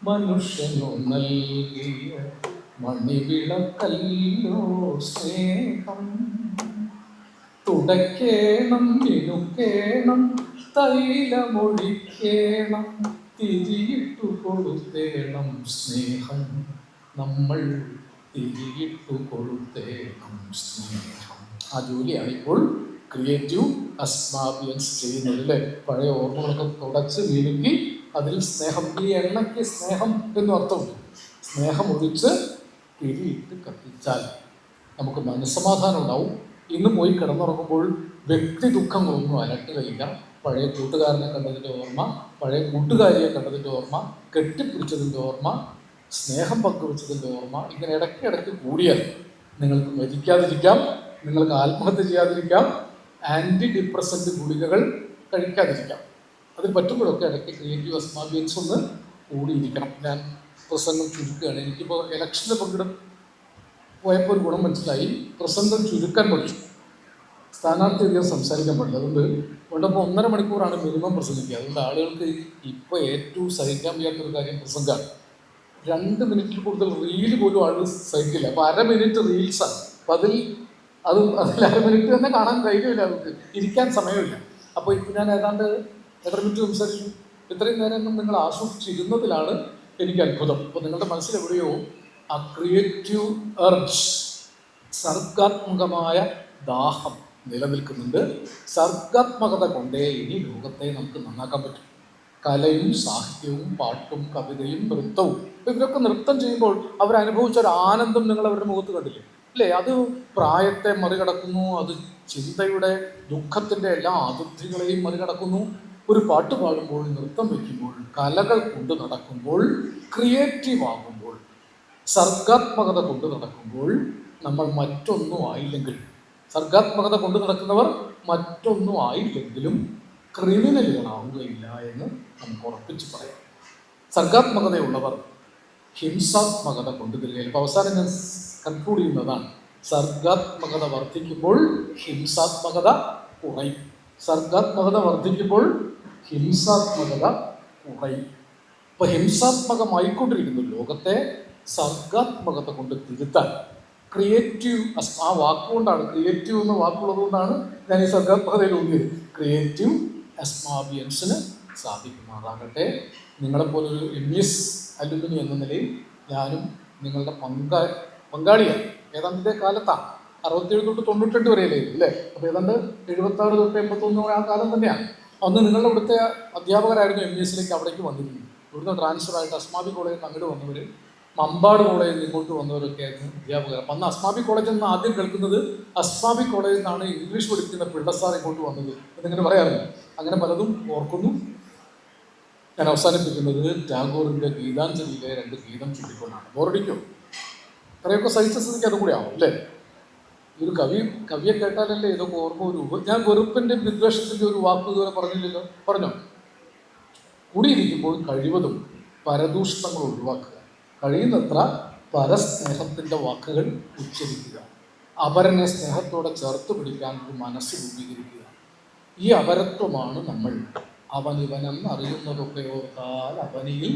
മനുഷ്യനു നൽകിയ മണിവിളക്കല്ലോ സ്നേഹം. തുടക്കേണം, മിനുക്കേണം, തൈലമൊഴിക്കേണം, തിരിയിട്ടു കൊടുത്തേണം സ്നേഹം. നമ്മൾ തിരിയിട്ടു കൊടുത്തേണം സ്നേഹം. ആ ജോലിയാണ് ഇപ്പോൾ ക്രിയേറ്റീവ് അസ്മാബിയൻസ് ചെയ്യുന്നത് അല്ലേ. പഴയ ഓർമ്മകളൊക്കെ തുടച്ച് മിനുക്കി അതിൽ സ്നേഹം, ഈ എണ്ണയ്ക്ക് സ്നേഹം എന്നും അർത്ഥമുണ്ട്. സ്നേഹം ഒഴിച്ച് തിരിയിട്ട് കത്തിച്ചാൽ നമുക്ക് മനസ്സമാധാനം ഉണ്ടാവും. ഇന്ന് പോയി കിടന്നുറങ്ങുമ്പോൾ വ്യക്തി ദുഃഖങ്ങളൊന്നും അലട്ടുകയില്ല. പഴയ കൂട്ടുകാരനെ കണ്ടതിൻ്റെ ഓർമ്മ, പഴയ കൂട്ടുകാരിയെ കണ്ടതിൻ്റെ ഓർമ്മ, കെട്ടിപ്പിടിച്ചതിൻ്റെ ഓർമ്മ, സ്നേഹം പങ്കുവെച്ചതിൻ്റെ ഓർമ്മ, ഇങ്ങനെ ഇടയ്ക്കിടയ്ക്ക് കൂടിയാൽ നിങ്ങൾക്ക് മരിക്കാതിരിക്കാം, നിങ്ങൾക്ക് ആത്മഹത്യ ചെയ്യാതിരിക്കാം, ആൻറ്റി ഡിപ്രസൻ്റ് ഗുളികകൾ കഴിക്കാതിരിക്കാം. അതിൽ പറ്റുമ്പോഴൊക്കെ ഇടയ്ക്ക് ക്രിയേറ്റീവ് അസ്മാബിയൻസ് ഒന്ന് കൂടിയിരിക്കണം. ഞാൻ പ്രസംഗം ചുരുക്കുകയാണ്. എനിക്കിപ്പോൾ ഇലക്ഷനിൽ പോയപ്പോൾ ഒരു ഗുണം മനസ്സിലായി. പ്രസംഗം ചുരുക്കാൻ പഠിച്ചു. സ്ഥാനാർത്ഥി അധികം സംസാരിക്കാൻ പാടില്ല. അതുകൊണ്ട് കൊണ്ടപ്പോൾ 1.5 മണിക്കൂറാണ് മിനിമം പ്രസംഗിക്കുക. അതുകൊണ്ട് ആളുകൾക്ക് ഇപ്പോൾ ഏറ്റവും സഹിക്കാൻ വയ്യാത്തൊരു കാര്യം പ്രസംഗമാണ്. 2 മിനിറ്റിൽ കൂടുതൽ റീല് പോലും ആൾ സഹിക്കില്ല. അപ്പോൾ 1/2 മിനിറ്റ് റീൽസാണ്. അപ്പം അതിൽ 1/2 മിനിറ്റ് തന്നെ കാണാൻ കഴിയില്ല, നമുക്ക് ഇരിക്കാൻ സമയമില്ല. അപ്പോൾ ഇപ്പോൾ ഞാൻ ഏതാണ്ട് എത്ര മിനിറ്റ് സംസാരിച്ചു? ഇത്രയും നേരം നിങ്ങൾ ആസ്വദിച്ചിരുന്നതിലാണ് എനിക്ക് അത്ഭുതം. അപ്പോൾ നിങ്ങളുടെ മനസ്സിലെവിടെയോ ആ ക്രിയേറ്റീവ് എർജ്, സർഗാത്മകമായ ദാഹം നിലനിൽക്കുന്നുണ്ട്. സർഗാത്മകത കൊണ്ടേ ഇനി ലോകത്തെ നമുക്ക് നന്നാക്കാൻ പറ്റും. കലയും സാഹിത്യവും പാട്ടും കവിതയും നൃത്തവും, ഇവരൊക്കെ നൃത്തം ചെയ്യുമ്പോൾ അവരനുഭവിച്ച ഒരു ആനന്ദം നിങ്ങൾ അവരുടെ മുഖത്ത് കണ്ടില്ലേ അല്ലേ? അത് പ്രായത്തെ മറികടക്കുന്നു. അത് ചിന്തയുടെ ദുഃഖത്തിൻ്റെ എല്ലാ അതിർത്തികളെയും മറികടക്കുന്നു. ഒരു പാട്ട് പാടുമ്പോൾ, നൃത്തം വയ്ക്കുമ്പോൾ, കലകൾ കൊണ്ട് നടക്കുമ്പോൾ, ക്രിയേറ്റീവ് ആകുമ്പോൾ, സർഗാത്മകത കൊണ്ട് നടക്കുമ്പോൾ നമ്മൾ മറ്റൊന്നും ആയില്ലെങ്കിൽ, സർഗാത്മകത കൊണ്ട് നടക്കുന്നവർ മറ്റൊന്നും ആയില്ലെങ്കിലും ക്രിമിനലുകളാവുകയില്ല എന്ന് നമുക്ക് ഉറപ്പിച്ച് പറയാം. സർഗാത്മകതയുള്ളവർ ഹിംസാത്മകത കൊണ്ടുവരികയില്ല. ഇപ്പോൾ അവസാനം ഞാൻ കൺക്ലൂഡ് ചെയ്യുന്നതാണ്. സർഗാത്മകത വർദ്ധിക്കുമ്പോൾ ഹിംസാത്മകത കുറയും. സർഗാത്മകത വർദ്ധിക്കുമ്പോൾ ഹിംസാത്മകത കുറയും. ഇപ്പോൾ ഹിംസാത്മകമായിക്കൊണ്ടിരിക്കുന്നു ലോകത്തെ സർഗാത്മകത കൊണ്ട് തിരുത്താൻ ക്രിയേറ്റീവ്, ആ വാക്കുകൊണ്ടാണ്, ക്രിയേറ്റീവ് എന്ന വാക്കുള്ളത് കൊണ്ടാണ് ഞാൻ ഈ സർഗാത്മകതയിൽ ഊന്നിയത്. ക്രിയേറ്റീവ് അസ്മാബിയൻസിന് സാധിക്കുമാറാകട്ടെ. നിങ്ങളെപ്പോലൊരു MES അലുമിനി എന്ന നിലയിൽ ഞാനും നിങ്ങളുടെ പങ്കാളിയാണ്. ഏതാണ്ട് ഇതേ കാലത്താണ്, 67 തൊട്ട് 92 വരെയല്ലേ അല്ലേ? അപ്പോൾ ഏതാണ്ട് 76 തൊട്ട് 81 ആ കാലം തന്നെയാണ്. അന്ന് നിങ്ങളുടെ ഇവിടുത്തെ അധ്യാപകരായിരുന്നു MESലേക്ക് അവിടേക്ക് വന്നിരുന്നത്. ഇവിടുന്ന് ട്രാൻസ്ഫറായിട്ട് അസ്മാബി കോളേജിൽ നിന്ന് അങ്ങോട്ട് വന്നവർ, മമ്പാട് കോളേജിൽ നിന്ന് ഇങ്ങോട്ട് വന്നവരൊക്കെ ആയിരുന്നു അധ്യാപകർ. അപ്പം അന്ന് അസ്മാബി കോളേജിൽ നിന്ന് ആദ്യം കേൾക്കുന്നത് അസ്മാബി കോളേജിൽ നിന്നാണ് ഇംഗ്ലീഷ് പഠിപ്പിക്കുന്ന പിള്ളസാർ ഇങ്ങോട്ട് വന്നത് എന്നിങ്ങനെ പറയാറുണ്ട്. അങ്ങനെ പലതും ഓർക്കുന്നു. ഞാൻ അവസാനിപ്പിക്കുന്നത് ടാഗോറിൻ്റെ ഗീതാഞ്ജലിയിലെ 2 ഗീതം ചൊല്ലിക്കൊണ്ടാണ്. ബോറടിക്കോ? അത്രയൊക്കെ സഹിച്ച സ്ഥിതിക്ക് അതും കൂടെ ആവും അല്ലേ? ഒരു കവിയെ കേട്ടാലല്ലേ ഇതൊക്കെ ഓർമ്മ വരൂ. ഞാൻ വെറുപ്പിൻ്റെ വിദ്വേഷത്തിൻ്റെ ഒരു വാക്ക് ഇതുവരെ പറഞ്ഞില്ലല്ലോ. പറഞ്ഞോ? കൂടിയിരിക്കുമ്പോൾ കഴിവതും പരദൂഷണങ്ങൾ ഒഴിവാക്കുക, കഴിയുന്നത്ര പരസ്നേഹത്തിൻ്റെ വാക്കുകൾ ഉച്ചരിക്കുക, അപരനെ സ്നേഹത്തോടെ ചേർത്ത് പിടിക്കാൻ ഒരു മനസ്സ് രൂപീകരിക്കുക. ഈ അപരത്വമാണ് നമ്മൾ. അവനിവനെന്ന് അറിയുന്നതൊക്കെ ഓർത്താൽ അവനിൽ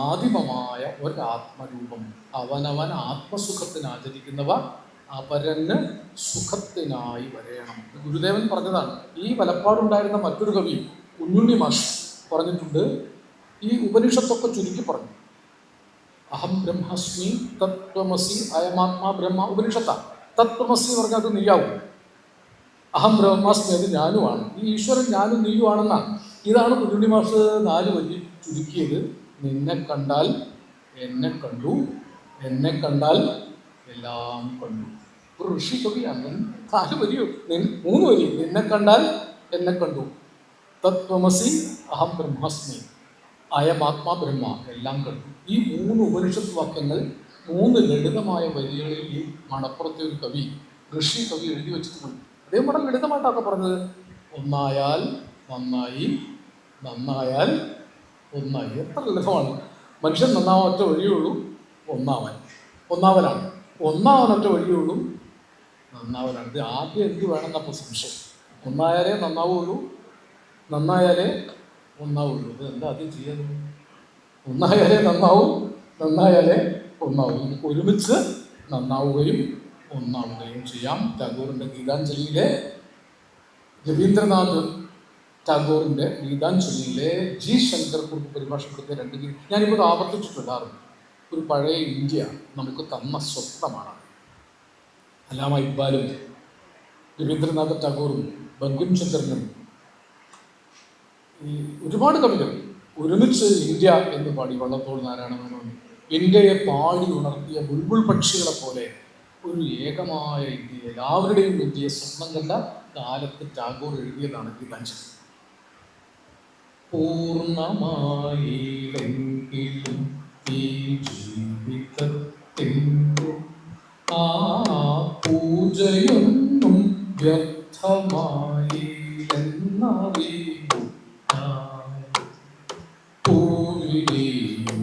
ആദിമമായ ഒരാത്മരൂപം. അവനവൻ ആത്മസുഖത്തിന് ആചരിക്കുന്നവ അപരന് സുഖത്തിനായി വരയണം. ഗുരുദേവൻ പറഞ്ഞതാണ്. ഈ വലപ്പാടുണ്ടായിരുന്ന മറ്റൊരു കവി കുഞ്ഞുണ്ണി മാഷ് പറഞ്ഞിട്ടുണ്ട്. ഈ ഉപനിഷത്തൊക്കെ ചുരുക്കി പറഞ്ഞു. അഹം ബ്രഹ്മസ്മി തത്വമസി അയമാത്മാ ബ്രഹ്മ ഉപനിഷത്ത. തത്വമസി എന്ന് പറഞ്ഞാൽ അത് നീയാവും. അഹം ബ്രഹ്മാസ്മി അത് ഞാനുമാണ്. ഈ ഈശ്വരൻ ഞാനും നീയുമാണെന്നാണ്. ഇതാണ് കുഞ്ഞുണ്ണി മാഷ് 4 വരി ചുരുക്കിയത്. നിന്നെ കണ്ടാൽ എന്നെ കണ്ടു, എന്നെ കണ്ടാൽ എല്ലാം കണ്ടു. ഒരു ഋഷി കവിയാണ്. 4 വരിയോ 3 വരി. നിന്നെ കണ്ടാൽ എന്നെ കണ്ടു, തത്വമസി അഹം ബ്രഹ്മാസ്മി അയമാത്മാ ബ്രഹ്മ എല്ലാം കണ്ടു. ഈ 3 ഉപനിഷത്ത് വാക്യങ്ങൾ 3 ലളിതമായ വരികളിൽ ഈ മണപ്പുറത്തെ ഒരു കവി, ഋഷി കവി എഴുതി വെച്ചിട്ടുണ്ട്. അദ്ദേഹം വളരെ ലളിതമായിട്ടൊക്കെ പറഞ്ഞത്. ഒന്നായാൽ നന്നായി, നന്നായാൽ ഒന്നായി. എത്ര ലളിതമാണ്. മനുഷ്യൻ നന്നാവാൻ ഒറ്റ വഴിയുള്ളൂ, ഒന്നാവനാണ്. ഒന്നാവാൻ ഒറ്റ വഴിയുള്ളൂ, നന്നാവനാണ്. ഇത് ആദ്യം എന്ത് വേണമെന്നപ്പോൾ സംശയം. ഒന്നായാലേ നന്നാവുള്ളൂ, നന്നായാലേ ഒന്നാവുള്ളൂ. ഇത് എന്താ ആദ്യം ചെയ്യുന്നത്? ഒന്നായാലേ നന്നാവും, നന്നായാലേ ഒന്നാവും. നമുക്ക് ഒരുമിച്ച് നന്നാവുകയും ഒന്നാവുകയും ചെയ്യാം. ടാഗോറിൻ്റെ ഗീതാഞ്ജലിയിലെ, രവീന്ദ്രനാഥ് ടാഗോറിൻ്റെ ഗീതാഞ്ജലിയിലെ ജി ശങ്കർ കുറുപ്പ് പരിഭാഷപ്പെടുത്തിയ 2 ഗീത ഞാനിപ്പോൾ ആവർത്തിച്ചിട്ടുണ്ടായിരുന്നു. ഒരു പഴയ ഇന്ത്യ നമുക്ക് തന്ന സ്വപ്നമാണ്. അല്ലാമ ഇക്ബാലും രവീന്ദ്രനാഥ് ടാഗോറും ബങ്കിം ചന്ദ്രനും ഈ ഒരുപാട് കവികൾ ഒരുമിച്ച് ഇന്ത്യ എന്ന് പാടി. വള്ളത്തോൾ നാരായണ മേനോൻ ഇന്ത്യയെ പാടി ഉണർത്തിയ ബുൾബുൾ പക്ഷികളെ പോലെ ഒരു ഏകമായ ഇന്ത്യ, എല്ലാവരുടെയും ഇന്ത്യയെ സ്വപ്നം കണ്ട കാലത്ത് ടാഗോർ എഴുതിയതാണ് ഗീതാഞ്ജലി. പൂർണ്ണമായില്ലെങ്കിലും ഈ ജീവിതത്തിൽ ആ പൂജയൊന്നും വ്യർത്ഥമായില്ലെന്നറിയൂ. പൂഴിയും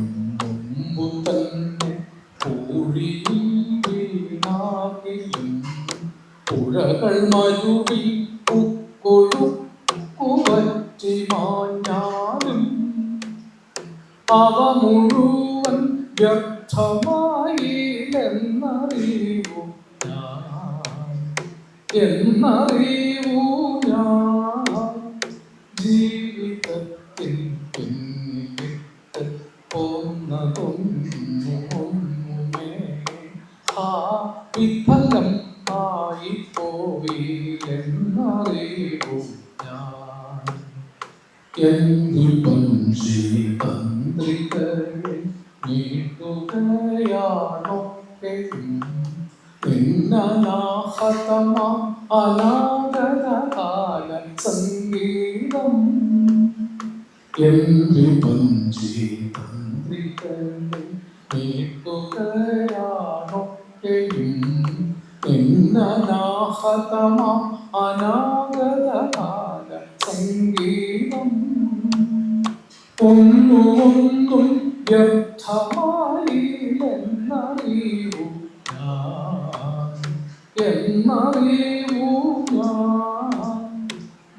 മുമ്പു തന്നെ പൂഴിയിൽ വീണാകിലും പുഴകൾ മരുവിൽ ഉക്കൊഴുക്കുവറ്റി മാഞ്ഞാലും അവ മുഴുവൻ വ്യർത്ഥമായില്ലെന്നറിയൂ ഞാൻ, എന്നറിയൂ ഞാൻ. ജീവിതത്തിൽ പിന്നിലിട്ട് പോന്നതൊന്നുമേ ആ വിഫലം ആയി പോയില്ലെന്നറിയൂ ഞാൻ. എന്തുപഞ്ചി തന്ത്രികളെ നീട്ടുകയാണൊക്കെയും നിന്നനാഹതമ അനാഗതകാല സംഗീതം. എന്തുപഞ്ചി തന്ത്രികളെ നീട്ടുകയാണൊക്കെയും നിന്നനാഹതമ അനാഗതകാല സംഗീതം. ഒന്നും വ്യർത്ഥമായില്ലെന്നറിയൂ ഞാൻ, എന്നറിയൂ ഞാൻ.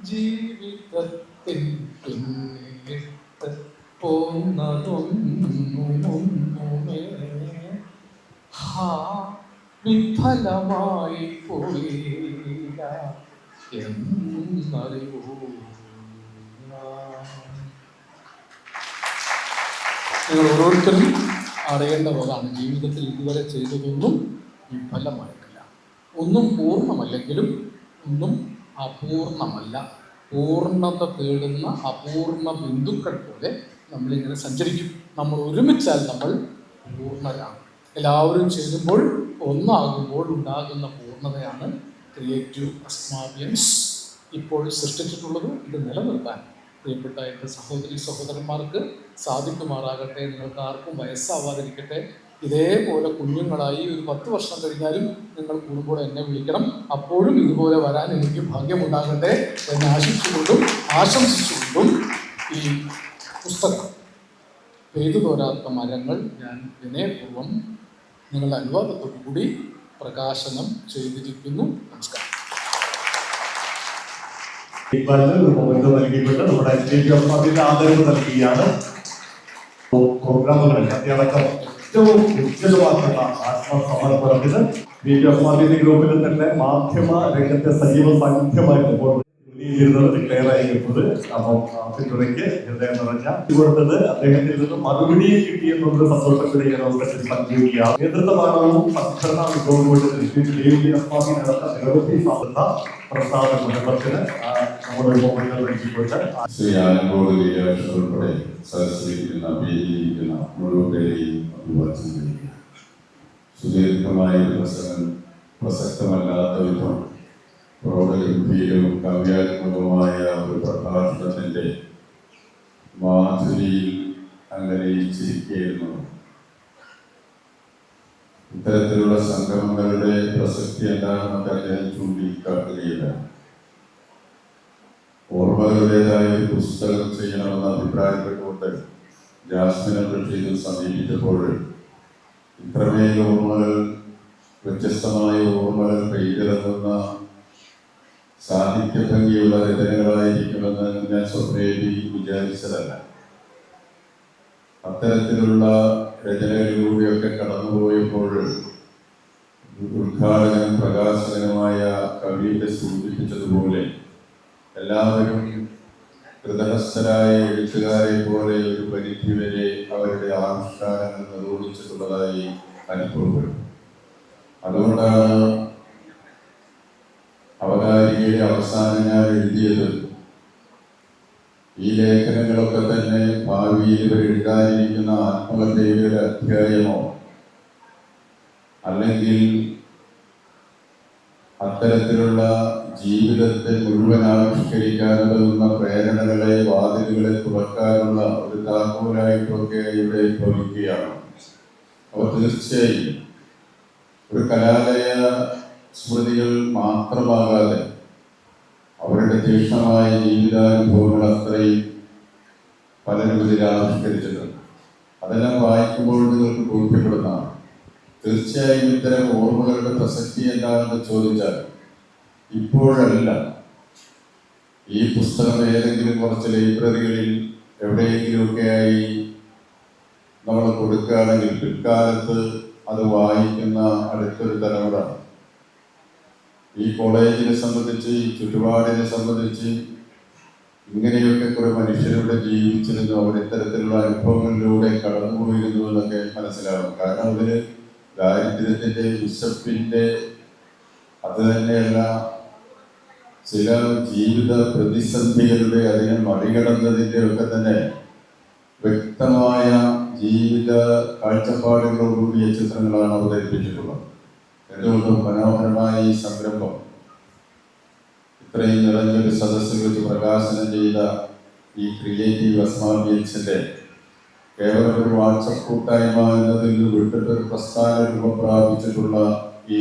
ജീവിതത്തിൽ പിന്നിലിട്ട് പോന്നതൊന്നുമേ വിഫലമായി പോയില്ല എന്നറിയൂ. നിങ്ങൾ ഓരോരുത്തരും അറിയേണ്ടതാണ്, ജീവിതത്തിൽ ഇതുവരെ ചെയ്തതൊന്നും വിഫലമായിട്ടില്ല. ഒന്നും പൂർണ്ണമല്ലെങ്കിലും ഒന്നും അപൂർണമല്ല. പൂർണ്ണത തേടുന്ന അപൂർണ ബിന്ദുക്കൾ പോലെ നമ്മളിങ്ങനെ സഞ്ചരിക്കും. നമ്മൾ ഒരുമിച്ചാൽ നമ്മൾ പൂർണ്ണരാണ്. എല്ലാവരും ചേരുമ്പോൾ ഒന്നാകുമ്പോൾ ഉണ്ടാകുന്ന പൂർണ്ണതയാണ് ക്രിയേറ്റീവ് എക്സ്പീരിയൻസ് ഇപ്പോൾ സൃഷ്ടിച്ചിട്ടുള്ളത്. ഇത് നിലനിർത്താൻ പ്രിയപ്പെട്ട എൻ്റെ സഹോദരി സഹോദരന്മാർക്ക് സാധിക്കുമാറാകട്ടെ. നിങ്ങൾക്ക് ആർക്കും വയസ്സാവാതിരിക്കട്ടെ. ഇതേപോലെ കുഞ്ഞുങ്ങളായി ഒരു 10 വർഷം കഴിഞ്ഞാലും നിങ്ങൾ കൂടുമ്പോൾ എന്നെ വിളിക്കണം. അപ്പോഴും ഇതുപോലെ വരാൻ എനിക്ക് ഭാഗ്യമുണ്ടാകട്ടെ എന്ന് ആശംസിച്ചുകൊണ്ടും ഈ പുസ്തകം പെയ്തു തോരാത്ത മരങ്ങൾ ഞാൻ വിനയപൂർവ്വം നിങ്ങളുടെ അനുവാദത്തോടു കൂടി പ്രകാശനം ചെയ്തിരിക്കുന്നു. നമസ്കാരം. നൽകിയിട്ട് നമ്മുടെ അതിന്റെ ആദരവ് നൽകുകയാണ്. പ്രോഗ്രാമുകളിൽ അത്യടക്കം ഏറ്റവും ഉജ്ജ്വലമാക്കുന്ന ആത്മസമർപ്പണത്തിന് ഗ്രൂപ്പിൽ തന്നെ മാധ്യമ രംഗത്തെ സജീവ സാന്നിധ്യമായിട്ട് ഡിക്ലെയർ ആയിരിക്കുന്നത്. അപ്പം പിന്തുണയ്ക്ക് ഹൃദയം നിറഞ്ഞ കൊടുത്തത് അദ്ദേഹത്തിൽ നിന്ന് മറുപടി കിട്ടിയെന്നുള്ള സന്തോഷത്തിൽ ഞാൻ അവസരത്തിൽ പങ്കുവയ്ക്കുകയാണ്. നേതൃത്വപാഠവും സദ്ഘടനാ വിഭവം കൊണ്ട് നടന്ന നിരവധി സാധ്യത പ്രസാദ കുടുംബത്തിന് നമ്മുടെ ഉപമകൾ നൽകിക്കൊണ്ട് ശ്രീ ആലങ്കോട് ലീലാകൃഷ്ണൻ ഉൾപ്പെടെ സദസ്സിലിരിക്കുന്ന വേദിയിലിരിക്കുന്ന മുഴുവൻ പേരെയും അഭിവാദ്യം ചെയ്യുക. സുദീർഘമായ പ്രസംഗം പ്രസക്തമല്ലാത്ത വിധം പ്രൗഢഗംഭീരവും കാവ്യാത്മകവുമായ ഒരു പ്രഭാഷണത്തിൻ്റെ മാധുരിയിൽ അങ്ങനെ ചിരിക്കുകയായിരുന്നു. ഇത്തരത്തിലുള്ള സംഗമങ്ങളുടെ പ്രസക്തി എന്താണെന്നൊക്കെ അദ്ദേഹം ചൂണ്ടിക്കാട്ടുകയില്ല. ഓർമ്മകളുടേതായ ഒരു പുസ്തകം ചെയ്യണമെന്ന് അഭിപ്രായപ്പെട്ടുകൊണ്ട് ജാസ്മിനെ പറ്റി സമീപിച്ചപ്പോൾ ഇത്രമേൽ ഓർമ്മകൾ, വ്യത്യസ്തമായ ഓർമ്മകൾ പെയ്തിറങ്ങുന്ന സാഹിത്യ ഭംഗിയുള്ള രചനകളായിരിക്കുമെന്ന് ഞാൻ സ്വപ്നേലി വിചാരിച്ചതല്ല. അത്തരത്തിലുള്ള രചനകളിലൂടെയൊക്കെ കടന്നുപോയപ്പോൾ ഉദ്ഘാടകനും പ്രകാശകനുമായ കവിയുടെ സൂചിപ്പിച്ചതുപോലെ എല്ലാവരും കൃതഹസ്ഥരായ എഴുത്തുകാരെ പോലെ ഒരു പരിധി വരെ അവരുടെ ആവിഷ്കാരങ്ങൾ നിർവഹിച്ചിട്ടുള്ളതായി അനുഭവപ്പെടും. അതുകൊണ്ടാണ് അവതാരികയുടെ അവസാനം ഞാൻ എഴുതിയത് ഈ ലേഖനങ്ങളൊക്കെ തന്നെ ഭാവിയിൽ ഇവർ എഴുതാനിരിക്കുന്ന ആത്മകഥയുടെ ഒരു അധ്യായമോ അല്ലെങ്കിൽ അത്തരത്തിലുള്ള ജീവിതത്തെ മുഴുവൻ ആവിഷ്കരിക്കാനുള്ള പ്രേരണകളെ, വാതിലുകളെ തുറക്കാനുള്ള ഒരു താക്കോലായിട്ടൊക്കെ ഇവിടെ ഭവിക്കുകയാണ്. അപ്പോൾ തീർച്ചയായും ഒരു കലാലയ സ്മൃതികൾ മാത്രമാകാതെ അവരുടെ തീക്ഷ്ണമായ ജീവിതാനുഭവങ്ങൾ അത്രയും പലരും ഇതിൽ ആവിഷ്കരിച്ചിട്ടുണ്ട്. അതെല്ലാം വായിക്കുമ്പോൾ നിങ്ങൾക്ക് ബോധ്യപ്പെടുന്നതാണ്. തീർച്ചയായും ഇത്തരം ഓർമ്മകളുടെ പ്രസക്തി എന്താണെന്ന് ചോദിച്ചാൽ ഇപ്പോഴല്ല. ഈ പുസ്തകം ഏതെങ്കിലും കുറച്ച് ലൈബ്രറികളിൽ എവിടെയെങ്കിലുമൊക്കെയായി നമ്മൾ കൊടുക്കുകയാണെങ്കിൽ പിൽക്കാലത്ത് അത് വായിക്കുന്ന അടുത്തൊരു തലമുറ ഈ കോളേജിനെ സംബന്ധിച്ച്, ഈ ചുറ്റുപാടിനെ സംബന്ധിച്ച് ഇങ്ങനെയൊക്കെ കുറെ മനുഷ്യരിവിടെ ജീവിച്ചിരുന്നു, അവർ ഇത്തരത്തിലുള്ള അനുഭവങ്ങളിലൂടെ കടന്നുപോയിരുന്നു എന്നൊക്കെ മനസ്സിലാവും. കാരണം അതിന് ദാരിദ്ര്യത്തിൻ്റെ, വിശപ്പിൻ്റെ, അത് തന്നെയല്ല ചില ജീവിത പ്രതിസന്ധികളുടെ, അതിനെ മറികടന്നതിൻ്റെ ഒക്കെ തന്നെ വ്യക്തമായ ജീവിത കാഴ്ചപ്പാടുകളോടുകൂടിയ ചിത്രങ്ങളാണ് അവതരിപ്പിച്ചിട്ടുള്ളത്. എന്തുകൊണ്ടും മനോഹരമായ ഈ സംരംഭം ഇത്രയും നിറഞ്ഞൊരു സദസ്സിൽ വെച്ച് പ്രകാശനം ചെയ്ത ഈ ക്രിയേറ്റീവ് അസ്മാബിയൻസിൻ്റെ കേവലം ഒരു വാട്സപ്പ് കൂട്ടായ്മ എന്നതിൽ നിന്ന് വിട്ടിട്ടൊരു പ്രസ്ഥാന രൂപം പ്രാപിച്ചിട്ടുള്ള ഈ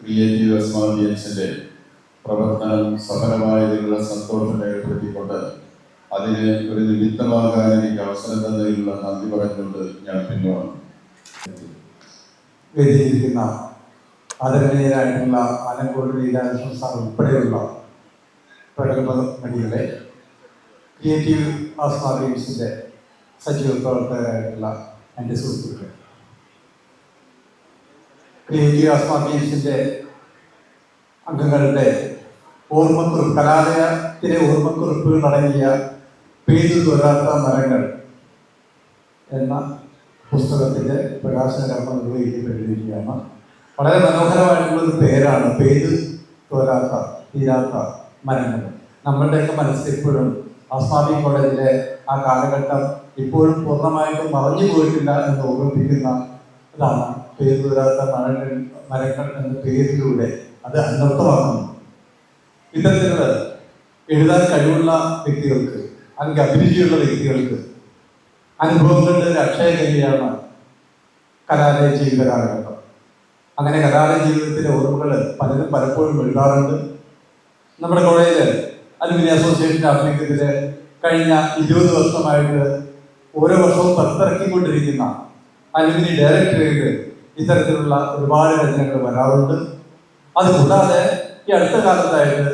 ക്രിയേറ്റീവ് അസ്മാബിയൻസിൻ്റെ പ്രവർത്തനം സഫലമായതിനുള്ള സന്തോഷം രേഖപ്പെടുത്തിക്കൊണ്ട് അതിന് ഒരു നിമിത്തമാകാൻ എനിക്ക് അവസരം തന്നതിലുള്ള നന്ദി പറഞ്ഞുകൊണ്ട് ഞാൻ പിൻവാങ്ങുന്നു. വേദിയിലിരിക്കുന്ന ആദരണീയരായിട്ടുള്ള ആലങ്കോട് ലീലാകൃഷ്ണൻ സാർ ഉൾപ്പെടെയുള്ള പ്രഗത്ഭമണികളെ, ക്രിയേറ്റീവ് ആസ്മാബിയൻസിൻ്റെ സജീവ പ്രവർത്തകരായിട്ടുള്ള എൻ്റെ സുഹൃത്തുക്കളെ, ക്രിയേറ്റീവ് ആസ്മാബിയൻസിൻ്റെ അംഗങ്ങളുടെ ഓർമ്മക്കുറിപ്പ്, കലാലയത്തിലെ ഓർമ്മക്കുറിപ്പുകൾ അടങ്ങിയ പെയ്തു തോരാത്ത മരങ്ങൾ എന്ന പുസ്തകത്തിൻ്റെ പ്രകാശന കർമ്മം നിർവഹിക്കപ്പെട്ടിരിക്കുകയാണ്. വളരെ മനോഹരമായിട്ടുള്ളൊരു പേരാണ്, പെയ്തു തോരാത്ത തീരാത്ത മരങ്ങൾ. നമ്മളുടെയൊക്കെ മനസ്സിൽ ഇപ്പോഴും ആസ്മാബി കോളേജിലെ ആ കാലഘട്ടം ഇപ്പോഴും പൂർണ്ണമായിട്ടും മറഞ്ഞു പോയിട്ടില്ല എന്ന് ഓർമ്മിപ്പിക്കുന്ന ഇതാണ് പെയ്തു തോരാത്ത മരങ്ങൾ എന്ന പേരിലൂടെ അത് അനർത്ഥമാക്കുന്നു. ഇത്തരത്തിലുള്ള എഴുതാൻ കഴിവുള്ള വ്യക്തികൾക്ക്, അല്ലെങ്കിൽ അഭിരുചിയുള്ള വ്യക്തികൾക്ക് അനുഭവങ്ങളുടെ ഒരു അക്ഷയകനിയാണ് കലാലയ ജീവിത കാലഘട്ടം. അങ്ങനെ കലാലയ ജീവിതത്തിലെ ഓർമ്മകൾ പലരും പലപ്പോഴും എഴുതാറുണ്ട്. നമ്മുടെ കോളേജിൽ അലുമിനി അസോസിയേഷൻ്റെ ആഭിമുഖ്യത്തിൽ കഴിഞ്ഞ 20 വർഷമായിട്ട് ഓരോ വർഷവും പുറത്തിറക്കിക്കൊണ്ടിരിക്കുന്ന അലുമിനി ഡയറക്ടറേറ്റ് ഇത്തരത്തിലുള്ള ഒരുപാട് രചനകൾ വരാറുണ്ട്. അതുകൂടാതെ ഈ അടുത്ത കാലത്തായിട്ട്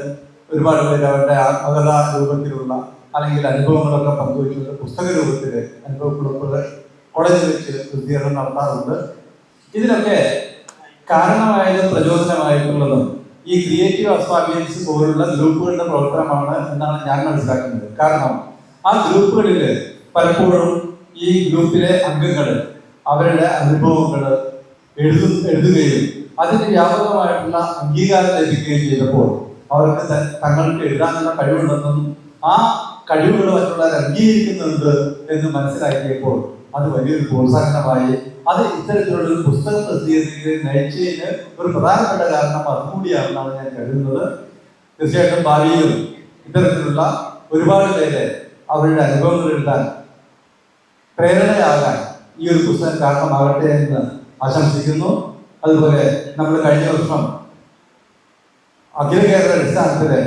ഒരുപാട് പേര് അവരുടെ ആത്മകഥാ രൂപത്തിലുള്ള അല്ലെങ്കിൽ അനുഭവങ്ങളൊക്കെ പങ്കുവയ്ക്കുന്ന പുസ്തക രൂപത്തിൽ അനുഭവക്കുറിപ്പുകൾ കോളേജിൽ വെച്ച് പ്രസിദ്ധീകരണം നടത്താറുണ്ട്. ഇതിനൊക്കെ കാരണമായതും പ്രചോദനമായിട്ടുള്ളതും ഈ ക്രിയേറ്റീവ് അസ്വാബിയൻസ് പോലുള്ള ഗ്രൂപ്പുകളുടെ പ്രവർത്തനമാണ് എന്നാണ് ഞാൻ മനസ്സിലാക്കുന്നത്. കാരണം ആ ഗ്രൂപ്പുകളിൽ പലപ്പോഴും ഈ ഗ്രൂപ്പിലെ അംഗങ്ങൾ അവരുടെ അനുഭവങ്ങൾ എഴുതുകയും അതിന് വ്യാപകമായിട്ടുള്ള അംഗീകാരം ലഭിക്കുകയും ചെയ്തപ്പോൾ അവർക്ക് തങ്ങൾക്ക് എഴുതാനുള്ള കഴിവുണ്ടെന്നും ആ കഴിവുകൾ മറ്റുള്ളവർ അംഗീകരിക്കുന്നുണ്ട് എന്ന് മനസ്സിലാക്കിയപ്പോൾ അത് വലിയൊരു പ്രോത്സാഹനമായി. അത് ഇത്തരത്തിലുള്ള ഒരു പുസ്തക പ്രസിദ്ധീകരിക്കുന്നതിൽ നയിച്ചതിന് ഒരു പ്രധാനപ്പെട്ട കാരണം അതുകൂടിയാണെന്നാണ് ഞാൻ കരുതുന്നത്. തീർച്ചയായിട്ടും ഭാവിയിലും ഇത്തരത്തിലുള്ള ഒരുപാട് പേരെ അവരുടെ അനുഭവങ്ങൾ എഴുതാൻ പ്രേരണയാകാൻ ഈ ഒരു പുസ്തകം കാരണമാകട്ടെ എന്ന് ആശംസിക്കുന്നു. അതുപോലെ നമ്മൾ കഴിഞ്ഞ വർഷം അഖില കേരള അടിസ്ഥാനത്തില്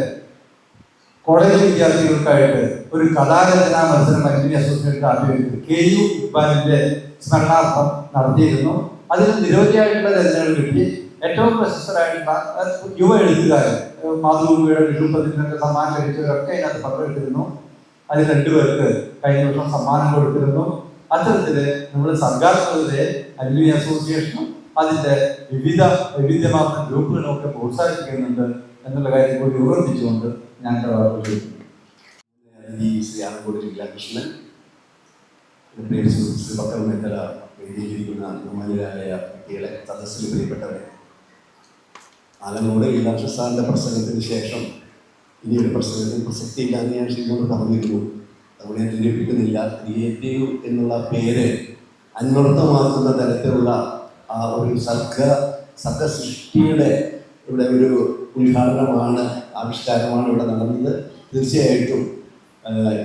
കോളേജ് വിദ്യാർത്ഥികൾക്കായിട്ട് ഒരു കഥാരചനാ മത്സരം അലുമിനി അസോസിയേഷൻ ആഭിമുഖ്യത്തിൽ KU ഇക്ബാലിന്റെ സ്മരണാർത്ഥം നടത്തിയിരുന്നു. അതിൽ നിരവധിയായിട്ടുള്ള രചനകൾ കിട്ടി. ഏറ്റവും പ്രശസ്തരായിട്ടുള്ള യുവ എഴുത്തുകാരൻ മാതൃഭൂമിയുടെ വിഷുപ്പതിനൊക്കെ സമ്മാനം ലഭിച്ചവരൊക്കെ അതിനകത്ത് പങ്കെടുത്തിരുന്നു. അതിൽ 2 പേർക്ക് കഴിഞ്ഞ വർഷം സമ്മാനം കൊടുത്തിരുന്നു. അത്തരത്തില് നമ്മൾ സർക്കാർ അലുമിനി അസോസിയേഷനും അതിന്റെ വൈവിധ്യമാർന്ന ഗ്രൂപ്പുകളും ഒക്കെ പ്രോത്സാഹിപ്പിക്കുന്നുണ്ട് എന്നുള്ള കാര്യം കൂടി ഓർമ്മിച്ചുകൊണ്ട് ഞാൻ ശ്രീ ആനക്കോട് ലീലാകൃഷ്ണൻ, ശ്രീ ബക്കർ മേഖല വേദിയിലിരിക്കുന്ന ബഹുമാന്യരായ കുട്ടികളെ, സദസ്സിൽ പ്രിയപ്പെട്ടവരെ, ആലങ്കോട് ലീലാകൃഷ്ണ സാറിൻ്റെ പ്രസംഗത്തിന് ശേഷം ഇനിയൊരു പ്രസംഗത്തിന് പ്രസക്തിയില്ല എന്ന് ഞാൻ ശ്രീനോട് പറഞ്ഞിരുന്നു. അതുകൊണ്ട് ഞാൻ നിരൂപിക്കുന്നില്ല. ക്രിയേറ്റീവ് എന്നുള്ള പേര് അന്വർത്ഥമാക്കുന്ന തരത്തിലുള്ള ആ ഒരു സർഗസൃഷ്ടിയുടെ ഇവിടെ ഒരു ഉദ്ഘാടനമാണ്, ആവിഷ്കാരമാണ് ഇവിടെ നടന്നത്. തീർച്ചയായിട്ടും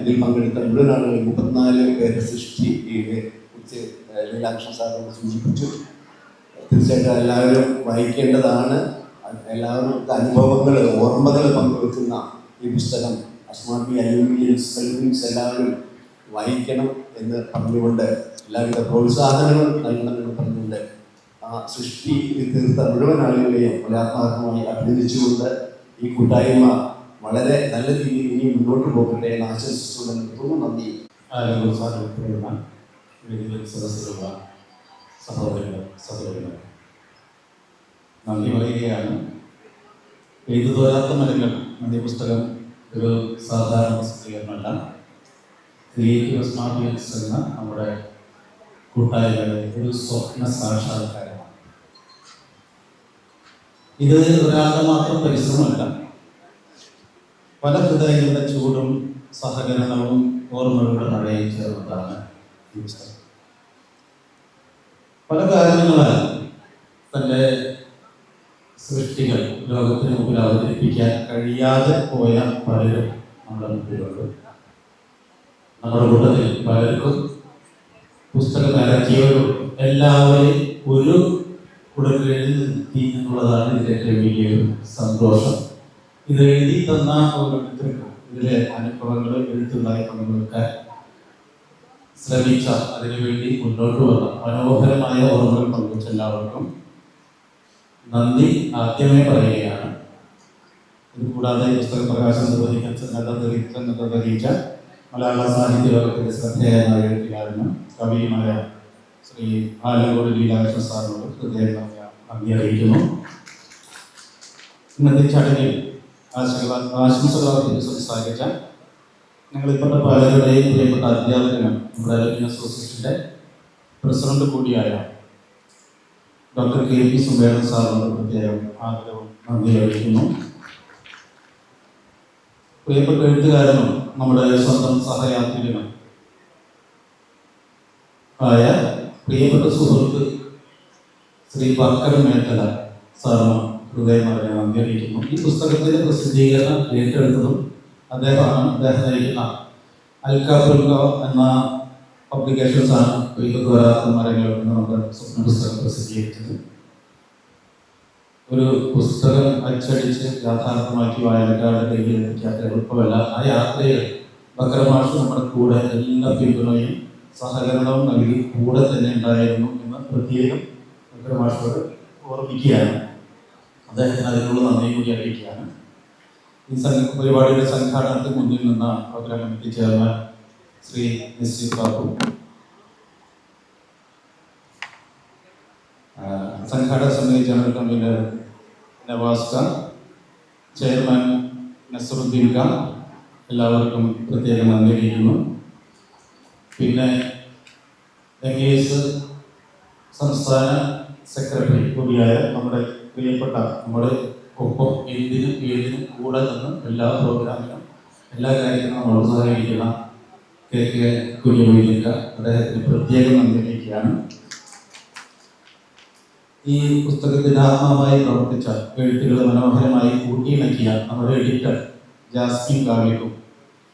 ഇതിൽ പങ്കെടുത്ത മുഴുവൻ ആളുകൾ 34 പേരുടെ സൃഷ്ടിയെ കുറിച്ച് ലീലാകൃഷ്ണ സാറിനോട് സൂചിപ്പിച്ചു. തീർച്ചയായിട്ടും എല്ലാവരും വായിക്കേണ്ടതാണ്. എല്ലാവരും അനുഭവങ്ങൾ, ഓർമ്മകൾ പങ്കുവെക്കുന്ന ഈ പുസ്തകം അസ്മാബി അലുമിനിയൻസ് എല്ലാവരും വായിക്കണം എന്ന് പറഞ്ഞുകൊണ്ട് എല്ലാവിധ പ്രോത്സാഹനങ്ങൾ നൽകണമെന്ന് പറഞ്ഞുകൊണ്ട് ആ സൃഷ്ടി തീർത്ത മുഴുവൻ ആളുകളെയും ഫലാത്മകമായി അഭിനന്ദിച്ചുകൊണ്ട് ഈ കൂട്ടായ്മ വളരെ നല്ല രീതിയിൽ ഇനി മുന്നോട്ട് പോകട്ടെ എന്ന് ആശംസിച്ചുകൊണ്ട് നിർത്തുന്നു. നന്ദി. സദസ്സിലുള്ള സഹോദരങ്ങൾ നന്ദി പറയുകയാണ്. എഴുതുതോരാത്ത മരങ്ങൾ എന്ന പുസ്തകം ഒരു സാധാരണ പ്രസിദ്ധീകരണമല്ല. ക്രിയേറ്റീവ് സ്മാർട്ട് എന്ന നമ്മുടെ കൂട്ടായ്മയുടെ ഒരു സ്വപ്ന സാക്ഷാത്കാരമാണ്. ഇത് ഒരാളുടെ മാത്രം പരിശ്രമമല്ല, പല ഹൃദയങ്ങളുടെ ചൂടും സഹകരണവും ഓർമ്മകളുടെ മഴയും ചേർന്നതാണ് ഈ പുസ്തകം. പല കാരണങ്ങളാൽ തൻ്റെ സൃഷ്ടികൾ ലോകത്തിന് മുമ്പിൽ അവതരിപ്പിക്കാൻ കഴിയാതെ പോയ പലരും നമ്മുടെ മുമ്പിലുണ്ട്. നമ്മുടെ കൂട്ടത്തിൽ പലർക്കും പുസ്തകം ഇറക്കിയവരും എല്ലാവരെയും ഒരു കുടക്കീഴിൽ നിർത്തി എന്നുള്ളതാണ് ഇതിൻ്റെ ഏറ്റവും വലിയൊരു സന്തോഷം. ഇത് എഴുതി തന്ന ഓരോരുത്തർക്കും ഇതിലെ അനുഭവങ്ങൾ എഴുത്തുണ്ടായി പങ്കുവെക്കാൻ ശ്രമിച്ച, അതിനുവേണ്ടി മുന്നോട്ട് വന്ന മനോഹരമായ ഓർമ്മകൾ പങ്കുവെച്ച എല്ലാവർക്കും നന്ദി ആദ്യമേ പറയുകയാണ്. ഇതുകൂടാതെ പുസ്തക പ്രകാശനം നിർവഹിക്കാൻ സന്നദ്ധ തെളിയിച്ച മലയാള സാഹിത്യ ലോകത്തിന്റെ ശ്രദ്ധേയനായ എഴുത്തുകാരനും കവിയുമായ ശ്രീ ആലങ്കോട് ലീലാകൃഷ്ണ സാറിനോട് ഹൃദയമായ നന്ദി അറിയിക്കുന്നു. ഇന്നത്തെ ചടങ്ങിൽ ആശംസകളെ സംസാരിച്ച ഞങ്ങളിൽപ്പെട്ട പലരുടെയും പ്രിയപ്പെട്ട അധ്യാപകനും നമ്മുടെ അലുമിനി അസോസിയേഷൻ്റെ പ്രസിഡന്റ് കൂടിയായ ഡോക്ടർ KP സുമേരൻ സാറിനോട് പ്രത്യേകം ആദരവും നന്ദി അറിയിക്കുന്നു. പ്രിയപ്പെട്ട എഴുത്തുകാരനും നമ്മുടെ സ്വന്തം സഹയാത്രികനും ആയ പ്രിയപ്പെട്ട സുഹൃത്ത് ശ്രീ ബക്കർ മേഖല സാറിന് ഹൃദയമായ നന്ദി അറിയിക്കുന്നു. ഈ പുസ്തകത്തിന്റെ പ്രസിദ്ധീകരണം ഏറ്റെടുത്തതും അദ്ദേഹമാണ്. അദ്ദേഹം നയിക്കുന്ന അൽക്കാപ്പുൽക്കോ എന്ന പബ്ലിക്കേഷൻസാണ് മരങ്ങൾ എന്ന നമ്മുടെ സ്വപ്ന പുസ്തകം പ്രസിദ്ധീകരിച്ചത്. ഒരു പുസ്തകം അച്ചടിച്ച് യാഥാർത്ഥ്യമാക്കി വായനക്കാരുടെ കയ്യിൽ എത്തിക്കാത്ത എളുപ്പമല്ല. ആ യാത്രയിൽ ബക്കർ മാഷ് നമ്മുടെ കൂടെ എല്ലാ പിന്തുണയും സഹകരണവും നൽകി കൂടെ തന്നെ ഉണ്ടായിരുന്നു എന്ന് പ്രത്യേകം ബക്കർ മാഷോട് ഓർമ്മിക്കുകയാണ്. അദ്ദേഹത്തിന് അതിനുള്ള നന്ദി കൂടി അറിയിക്കുകയാണ്. ഈ പരിപാടിയുടെ സംഘാടനത്തിന് മുന്നിൽ നിന്ന program committee chairman Shri Naseer Babu, സംഘാടക സമിതി general convener Navas Khan, chairman Nasaruddin Khan, എല്ലാവർക്കും പ്രത്യേകം നന്ദി അറിയിക്കുന്നു. പിന്നെ എംഇഎസ് സംസ്ഥാന സെക്രട്ടറി കൂടിയായ നമ്മുടെ പ്രിയപ്പെട്ട നമ്മുടെ ഒപ്പം ഏതിനും കൂടെ നിന്ന് എല്ലാ പ്രോഗ്രാമിലും എല്ലാ കാര്യത്തിനും നമ്മൾ സഹകരിക്കുന്ന കെ കുഞ്ഞുമൊയ്ലിക്ക, അദ്ദേഹത്തിന് പ്രത്യേകം നന്ദി അറിയിക്കുകയാണ്. ഈ പുസ്തകത്തിന് ആത്മാവായി പ്രവർത്തിച്ച എഴുത്തുകൾ മനോഹരമായി കൂട്ടിയിണക്കിയ നമ്മുടെ എഡിറ്റർ ജാസ്മിൻ കാവ്യക്കും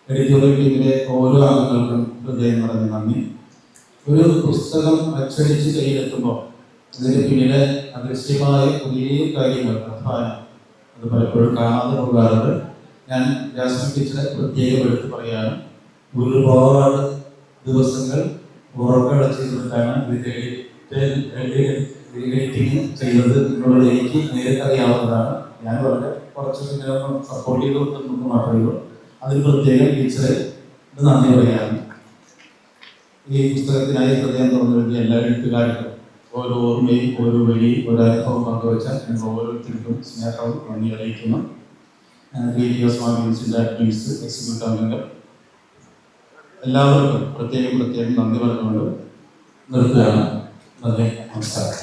എഡിറ്റോറിയൽ ടീമിലെ ഓരോ അംഗങ്ങൾക്കും ഹൃദയം നിറഞ്ഞ നന്ദി. ഒരു പുസ്തകം അച്ചടിച്ച് കയ്യിലെത്തുമ്പോൾ അതിന് പിന്നിലെ അദൃശ്യമായ വലിയ കാര്യങ്ങൾ, അധ്വാനം, അത് പലപ്പോഴും കാണാതെ പോകാറുണ്ട്. ഞാൻ ജാസ്മിൻ ടീച്ചറെ പ്രത്യേകം എടുത്ത് പറയാനും ഒരുപാട് ദിവസങ്ങൾ ഉറക്കടച്ചിട്ടാണ് ഇതിൻ്റെ എഡിറ്റിംഗ് ചെയ്തത് എന്നുള്ളത് എനിക്ക് നേരിട്ട് അറിയാവുന്നതാണ്. ഞാൻ വളരെ കുറച്ച് സപ്പോർട്ട് ചെയ്ത് കൊടുത്തെന്ന് മാത്രമേ ഉള്ളൂ. അതിന് പ്രത്യേകം ടീച്ചറെ നന്ദി പറയുകയാണ്. ഈ പുസ്തകത്തിനായി ഹൃദയം തുറന്നെഴുതിയ എല്ലാ എഴുത്തുകാർക്കും ഓരോ ഓർമ്മയും ഓരോ വഴിയും ഒരനുഭവം പങ്കുവച്ച ഞങ്ങൾ ഓരോരുത്തർക്കും സ്നേഹവും നന്ദി അറിയിക്കുന്നു. ക്രിയേറ്റീവ് സ്വാമീസിൻ്റെ ആക്ടിവിസ്റ്റ് എക്സിക്യൂട്ടീവ് അംഗങ്ങൾ എല്ലാവർക്കും പ്രത്യേകം നന്ദി പറഞ്ഞുകൊണ്ട് നിർത്തുകയാണ്. നന്ദി, നമസ്കാരം.